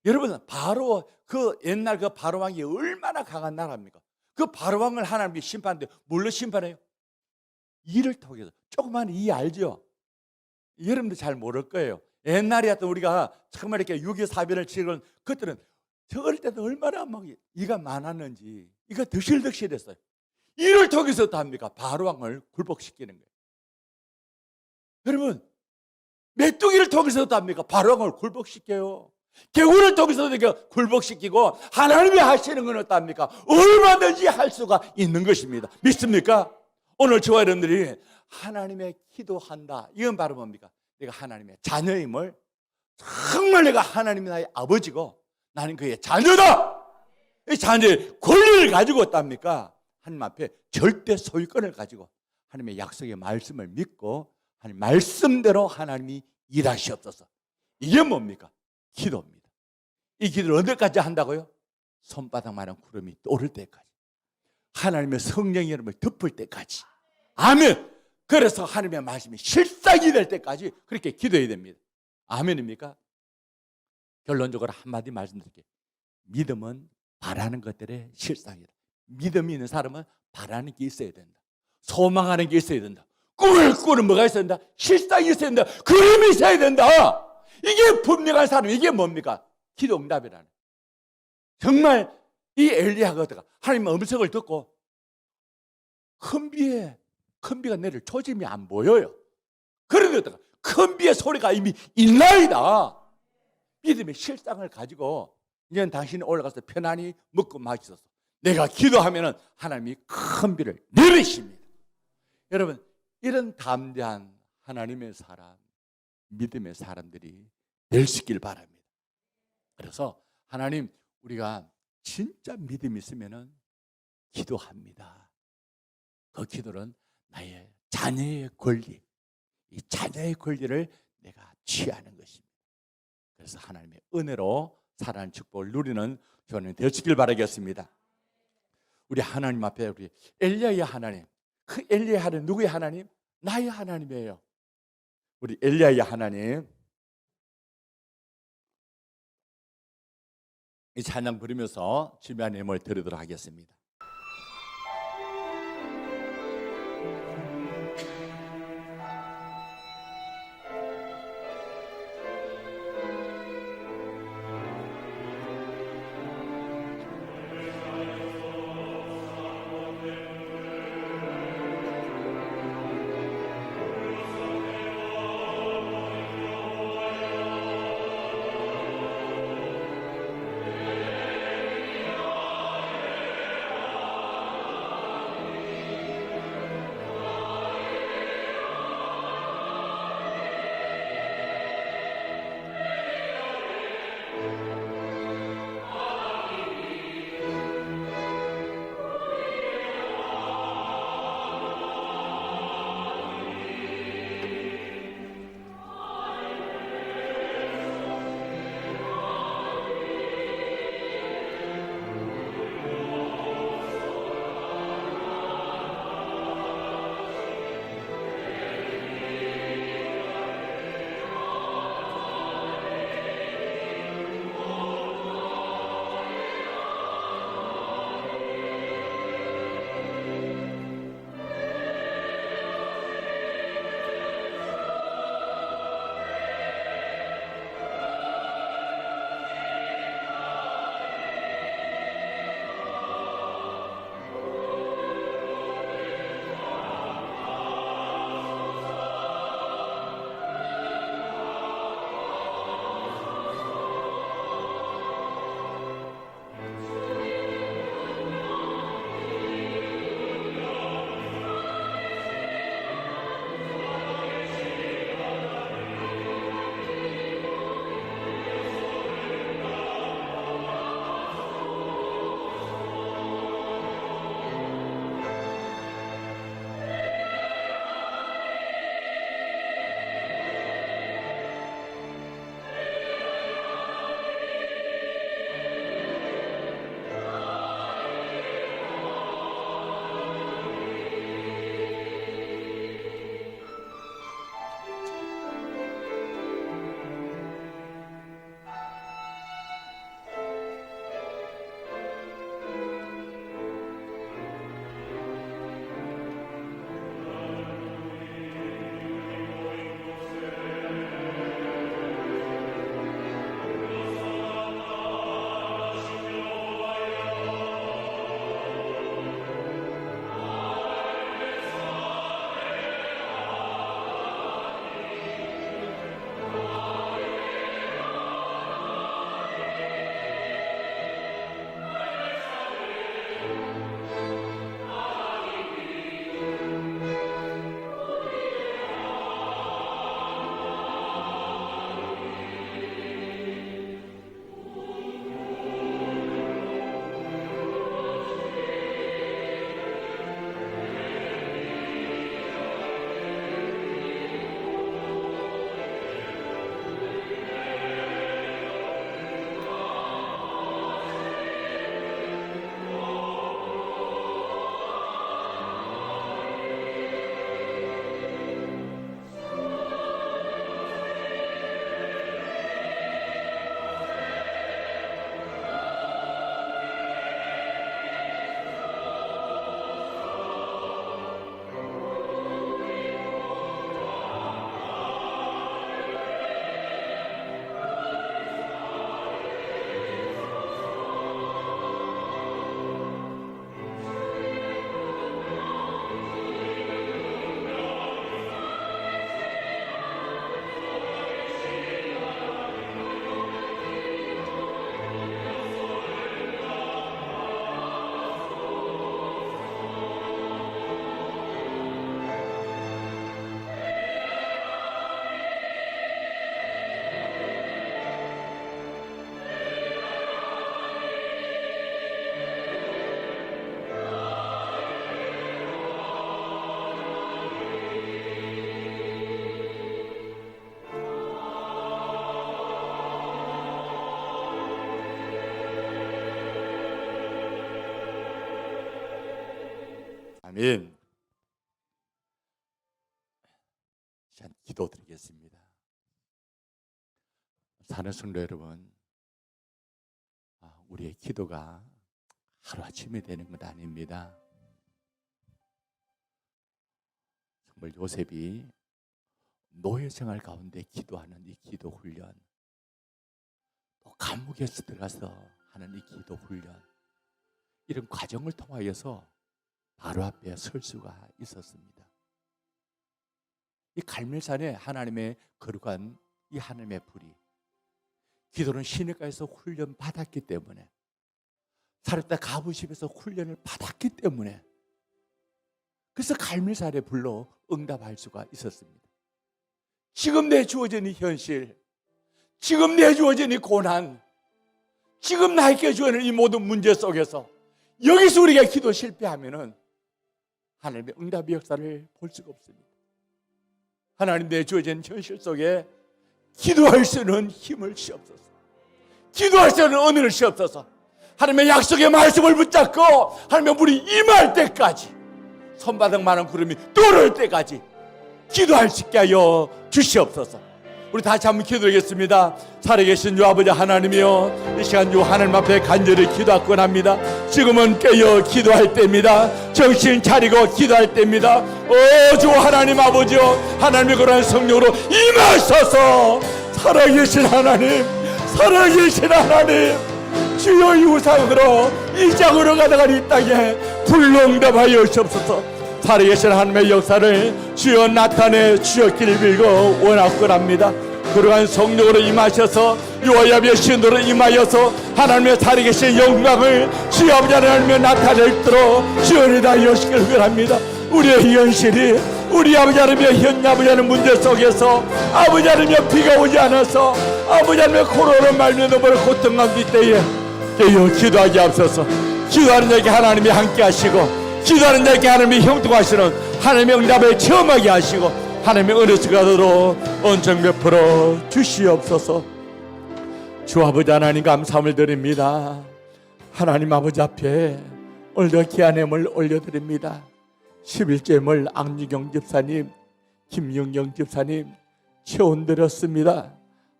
여러분, 바로 그 옛날 그 바로왕이 얼마나 강한 나라입니까? 그 바로왕을 하나님이 심판하는데 뭘로 심판해요? 이를 통해서. 조그만 이 알죠? 여러분들 잘 모를 거예요. 옛날에 했던 우리가 정말 이렇게 6.25 사변을 치르는 그때는 저럴 때도 얼마나 막 이가 많았는지 이가 득실득실했어요. 이를 통해서 어떡합니까? 바로왕을 굴복시키는 거예요. 여러분, 메뚜기를 통해서 어떡합니까? 바로왕을 굴복시켜요. 개구를 통해서 굴복시키고 하나님이 하시는 건 어떡합니까? 얼마든지 할 수가 있는 것입니다. 믿습니까? 오늘 저와 여러분들이 하나님의 기도한다. 이건 바로 뭡니까? 내가 하나님의 자녀임을, 정말 내가 하나님이 나의 아버지고 나는 그의 자녀다. 이 자녀의 권리를 가지고 어떡합니까? 하나님 앞에 절대 소유권을 가지고 하나님의 약속의 말씀을 믿고 하나님 말씀대로 하나님이 일하시옵소서. 이게 뭡니까? 기도입니다. 이 기도를 언제까지 한다고요? 손바닥만한 구름이 오를 때까지, 하나님의 성령의 이름을 덮을 때까지. 아멘. 그래서 하나님의 말씀이 실상이 될 때까지 그렇게 기도해야 됩니다. 아멘입니까? 결론적으로 한마디 말씀드릴게요. 믿음은 바라는 것들의 실상이다. 믿음이 있는 사람은 바라는 게 있어야 된다. 소망하는 게 있어야 된다. 꿈을 꾸는 뭐가 있어야 된다? 실상이 있어야 된다. 그림이 있어야 된다. 이게 분명한 사람, 이게 뭡니까? 기도 응답이라는. 정말 이 엘리야가 어떡하? 하나님의 음성을 듣고 큰 비가 내릴 초짐이 안 보여요. 그런데 어떡하? 큰 비의 소리가 이미 있나이다. 믿음의 실상을 가지고 이제는 당신이 올라가서 편안히 먹고 마시소서. 내가 기도하면은 하나님이 큰 비를 내리십니다. 여러분, 이런 담대한 하나님의 사람, 믿음의 사람들이 될 수 있길 바랍니다. 그래서 하나님, 우리가 진짜 믿음이 있으면은 기도합니다. 그 기도는 나의 자녀의 권리, 이 자녀의 권리를 내가 취하는 것입니다. 그래서 하나님의 은혜로 살아가는 축복을 누리는 저는 되시길 바라겠습니다. 우리 하나님 앞에 우리 엘리야의 하나님, 그 엘리야의 하나님 누구의 하나님? 나의 하나님이에요. 우리 엘리야의 하나님, 이 찬양 부르면서 주님의 힘을 드리도록 하겠습니다. 하나님, 기도드리겠습니다. 사는 성도 여러분, 우리의 기도가 하루아침에 되는 것 아닙니다. 정말 요셉이 노예 생활 가운데 기도하는 이 기도 훈련, 또 감옥에서 들어가서 하는 이 기도 훈련, 이런 과정을 통하여서 바로 앞에 설 수가 있었습니다. 이 갈멜산에 하나님의 거룩한 이 하나님의 불이, 기도는 시내가에서 훈련 받았기 때문에, 사렙다 가부십에서 훈련을 받았기 때문에, 그래서 갈멜산의 불로 응답할 수가 있었습니다. 지금 내 주어진 이 현실, 지금 내 주어진 이 고난, 지금 나에게 주어진 이 모든 문제 속에서 여기서 우리가 기도 실패하면은 하나님의 응답의 역사를 볼 수가 없습니다. 하나님, 내 주어진 현실 속에 기도할 수 있는 힘을 주옵소서. 기도할 수 있는 은혜를 주옵소서. 하나님의 약속의 말씀을 붙잡고 하나님의 물이 임할 때까지, 손바닥 많은 구름이 떠오를 때까지 기도할 수 있게 하여 주시옵소서. 우리 다시 한번 기도하겠습니다. 살아계신 주 아버지 하나님이여, 이 시간 주 하나님 앞에 간절히 기도하곤 합니다. 지금은 깨어 기도할 때입니다. 정신 차리고 기도할 때입니다. 주 하나님 아버지여, 하나님의 거룩한 성령으로 임하소서. 살아계신 하나님, 살아계신 하나님, 주여, 이 우상으로 이 장으로 가다가 이 땅에 불응답하여 주옵소서. 살아계신 하나님의 역사를 주여 나타내 주였기를 빌고 원하곤 합니다. 그러한 성령으로 임하셔서 요압의 신으로 임하여서 하나님의 살아계신 영광을 주여 아버지 하나님의 나타낼도록 주연이 다 여시기를 원합니다. 우리의 현실이, 우리 아버지 하나님의 현 아버지 하나님 문제 속에서 아버지 하나님의 비가 오지 않아서 아버지 하나님의 코로나로 말미암아 너무나 고통 가운데 때에 깨어 기도하게 앞서서 기도하는 자에게 하나님이 함께 하시고, 기도하는 자에게 하나님이 형통하시는 하나님의 응답을 체험하게 하시고, 하나님의 은혜 가도록 언적 베풀어 주시옵소서. 주 아버지 하나님 감사함을 드립니다. 하나님 아버지 앞에 오늘도 귀한 예물 올려드립니다. 11제물 악유경 집사님, 김영경 집사님, 최원 드렸습니다.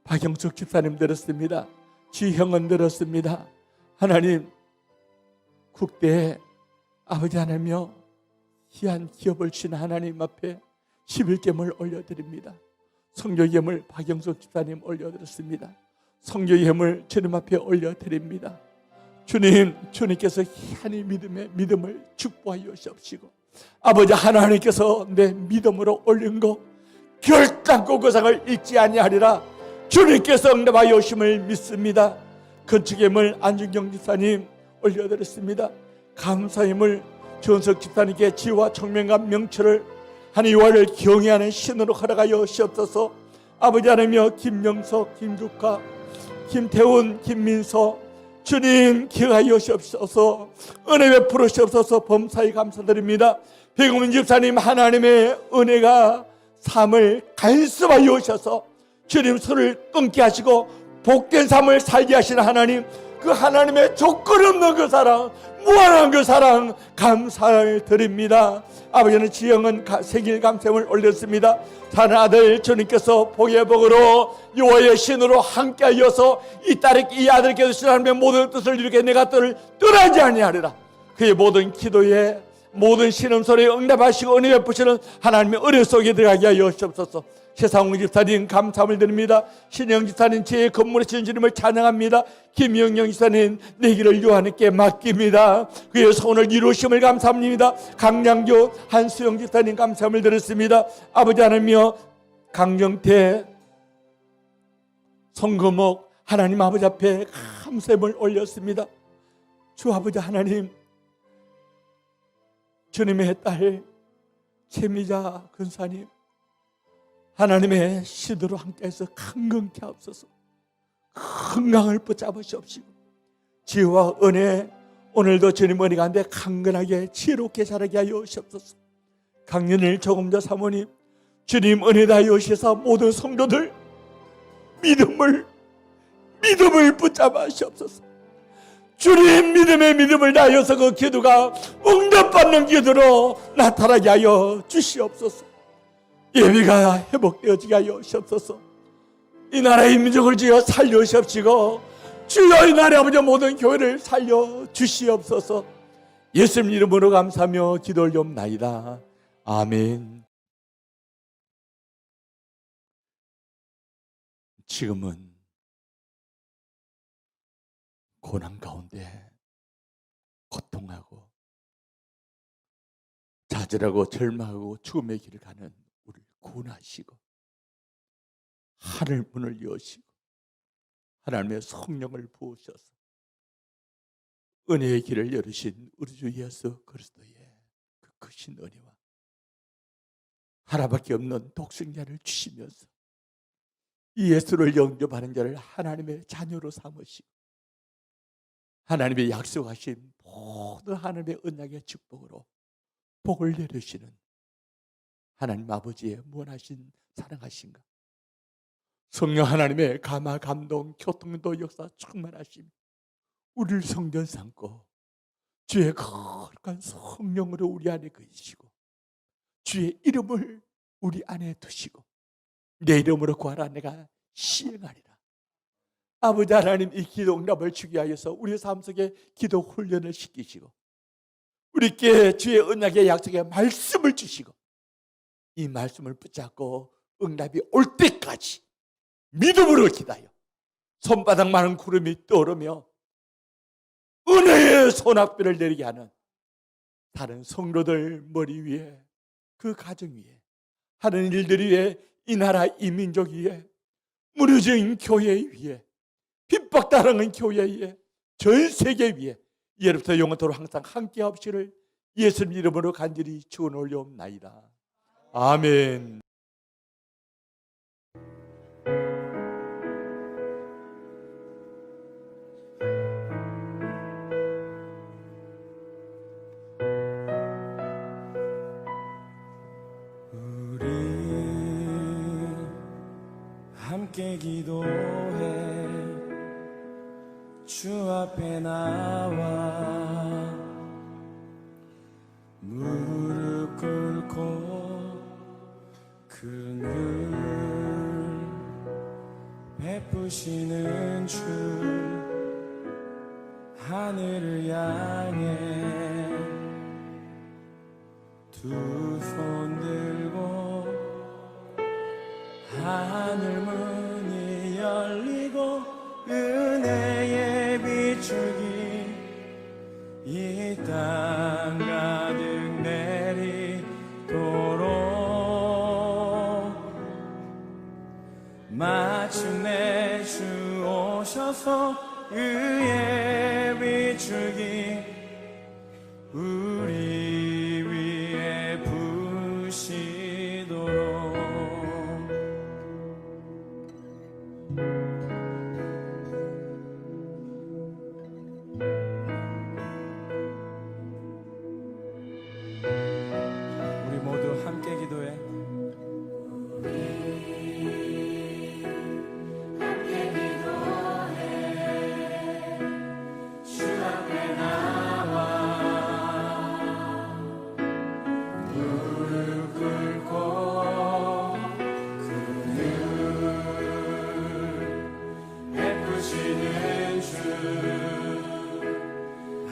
박영숙 집사님 드렸습니다. 지형은 드렸습니다. 하나님, 국대에 아버지 하나님여, 귀한 기업을 주신 하나님 앞에 11제물 올려드립니다. 성교예물 박영숙 집사님 올려드렸습니다. 성교예물 주님 앞에 올려드립니다. 주님, 주님께서 희한히 믿음을 축복하여 주옵시고, 아버지 하나님께서 내 믿음으로 올린 거 결단코 그 상을 잊지 아니하리라 주님께서 응답하여 오심을 믿습니다. 건축예물 안준경 집사님 올려드렸습니다. 감사예물 주원석 집사님께 지혜와 청명과 명철을 하나님을 경외하는 신으로 허락하여 주옵소서. 아버지 하나님여, 김명석, 김주카, 김태훈, 김민서 주님 기억하여 주옵소서. 은혜 베풀어 주옵소서. 범사에 감사드립니다. 백우민 집사님, 하나님의 은혜가 삶을 간섭하여 오셔서 주님 손을 끊게 하시고 복된 삶을 살게 하시는 하나님, 그 하나님의 조건 없는 그 사랑, 무한한 그 사랑 감사를 드립니다. 아버지는 지영은 생일 감사를 올렸습니다. 사는 아들 주님께서 복의 복으로 여호와의 신으로 함께하여서 이 아들에게 주신 하나님의 모든 뜻을 이루게 내가 너를 떠나지 아니하리라. 그의 모든 기도에 모든 신음소리에 응답하시고 은혜 베푸시는 하나님의 은혜 속에 들어가게 하여 주옵소서. 최상웅 집사님 감사함을 드립니다. 신영 집사님 제 건물에 신 주님을 찬양합니다. 김영영 집사님 내 길을 요한님께 맡깁니다. 그의 소원을 이루심을 감사합니다. 강량교 한수영 집사님 감사함을 드렸습니다. 아버지 하나님이여, 강정태 성금옥 하나님 아버지 앞에 감사함을 올렸습니다. 주 아버지 하나님, 주님의 딸 최미자 근사님 하나님의 시도로 함께해서 강건케 하옵소서. 건강을 붙잡으시옵시고 지혜와 은혜, 오늘도 주님 은혜 가운데 강건하게 지혜롭게 자라게 하여 주옵소서. 강연일 조금자 사모님, 주님 은혜 다하여 주셔서 모든 성도들 믿음을 붙잡아 주옵소서. 주님 믿음의 믿음을 다하여서 그 기도가 응답받는 기도로 나타나게 하여 주시옵소서. 예배가 회복되어지게 하여 주옵소서. 이 나라의 민족을 지어 살려 주시옵시고 주여 이 나라의 아버지 모든 교회를 살려 주시옵소서. 예수님 이름으로 감사하며 기도 올리옵나이다. 아멘. 지금은 고난 가운데 고통하고 좌절하고 절망하고 죽음의 길을 가는 우리를 구원하시고 하늘 문을 여시고 하나님의 성령을 부으셔서 은혜의 길을 열으신 우리 주 예수 그리스도의 그 크신 은혜와 하나밖에 없는 독생자를 주시면서 이 예수를 영접하는 자를 하나님의 자녀로 삼으시고 하나님의 약속하신 모든 하나님의 언약의 축복으로 복을 내리시는 하나님 아버지의 무한하신 사랑하신가, 성령 하나님의 감화 감동 교통도 역사 충만하심, 우리를 성전 삼고 주의 거룩한 성령으로 우리 안에 거하시고 주의 이름을 우리 안에 두시고 내 이름으로 구하라 내가 시행하리라. 아버지 하나님, 이 기도 응답을 주기 위하여서 우리 삶 속에 기도 훈련을 시키시고 우리께 주의 언약의 약속의 말씀을 주시고 이 말씀을 붙잡고 응답이 올 때까지 믿음으로 기다려 손바닥 많은 구름이 떠오르며 은혜의 소낙비를 내리게 하는 다른 성도들 머리 위에, 그 가정 위에, 하는 일들 위에, 이 나라 이 민족 위에, 무너진 교회 위에, 핍박당하는 교회 위에, 전 세계 위에 예로부터 영원토록 항상 함께 하옵시를 예수님 이름으로 간절히 축원 올려옵나이다. 아멘. 함께 기도해 주 앞에 나와 무릎 꿇고 긍휼 베푸시는 주 하늘을 향해 두 손 들고 하늘 문이 열리고 은혜의 비추기 이 땅 가득 내리도록 마침내 주 오셔서 의의 비추기 우리 위에 부시도록. 우리 모두 함께 기도해.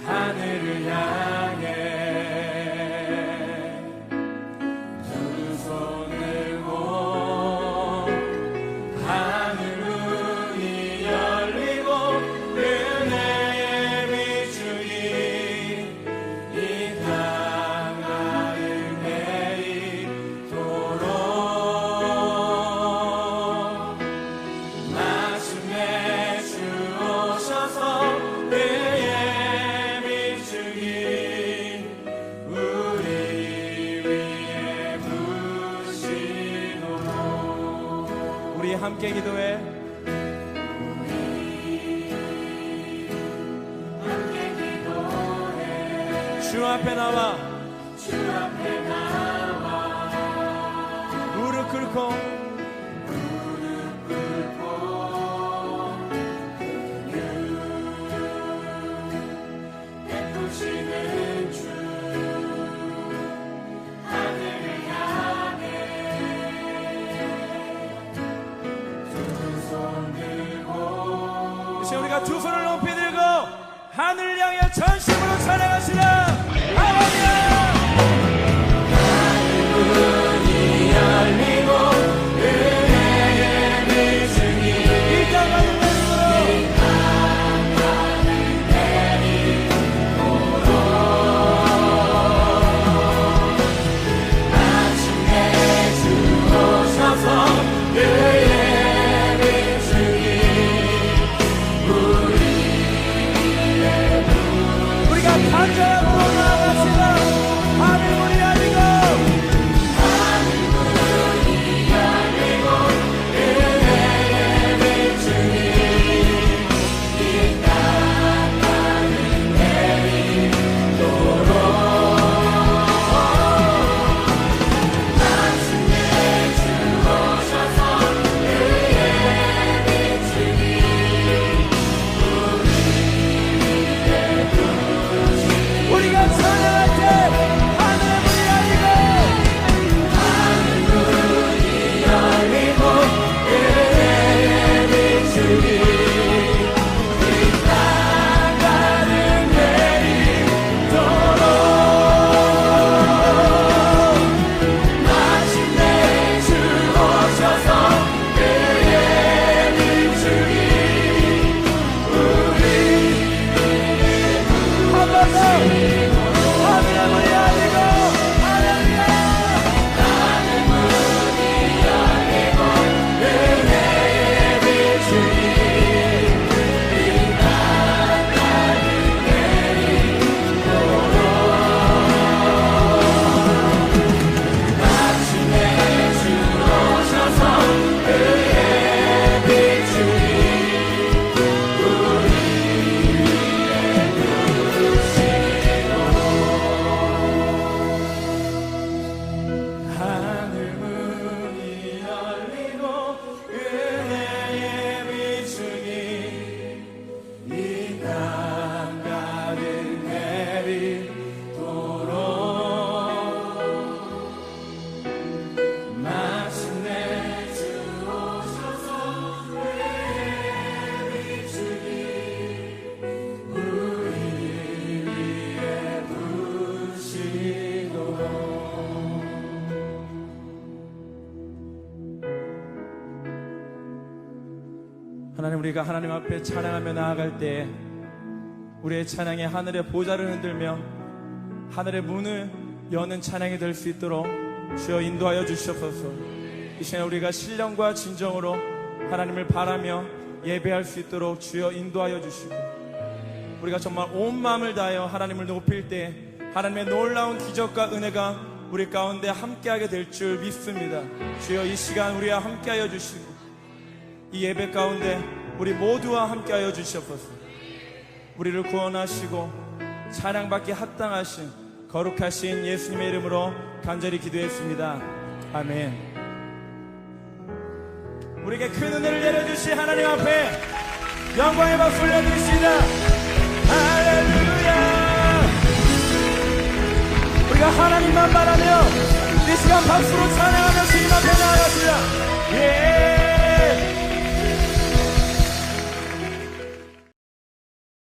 하늘을 향해 두 손 들고 하늘 문이 열리고 은혜의 비추기 이 땅 가득 내리도록 마침내 주 오셔서 함께 기도해. 주 앞에 나와 무릎 꿇고 이제 우리가 두 손을 높이 들고 하늘을 향해 전심으로 찬양하시라. 할렐루야. 하늘문이 열리고 은혜의 비중이 이 땅 가는 마침내 주 오셔서 그의 비중이 우리가 간절함으로 나아갑시다. 하늘문이 열리고 은혜의 비중이 이 땅 가는 내리도록 마침내 주 오셔서 그의 비중이 우리가 찬양할 때 하늘의 문이 열리고 은혜의 비중이 이 땅 가는 내리도록 마침내 주 오셔서 그의 비중이 한 번 더 하늘의 문이 열리고 할렐루야. 하늘 문이 열리고 은혜의 비중이 이 땅 가는 내리도록 마침내 주 오셔서 그의 비중이 하늘 문이 열리고 은혜의 비중이 이 땅 가득 내리도록 마침내 주 오셔서 그의 비중이 우리 위에 부시도록 하나님, 우리가 하나님 앞에 찬양하며 나아갈 때 우리의 찬양이 하늘의 보좌를 흔들며 하늘의 문을 여는 찬양이 될 수 있도록 주여 인도하여 주시옵소서. 이 시간 우리가 신령과 진정으로 하나님을 바라며 예배할 수 있도록 주여 인도하여 주시고, 우리가 정말 온 마음을 다하여 하나님을 높일 때 하나님의 놀라운 기적과 은혜가 우리 가운데 함께하게 될 줄 믿습니다. 주여 이 시간 우리와 함께하여 주시고 이 예배 가운데 우리 모두와 함께하여 주시옵소서. 우리를 구원하시고 찬양받기 합당하신 거룩하신 예수님의 이름으로 간절히 기도했습니다. 아멘. 우리에게 큰 은혜를 내려주신 하나님 앞에 영광의 박수 올려드립시다. 할렐루야. 우리가 하나님만 바라며 이 시간 박수로 찬양하며 주님 앞에 나아가시라.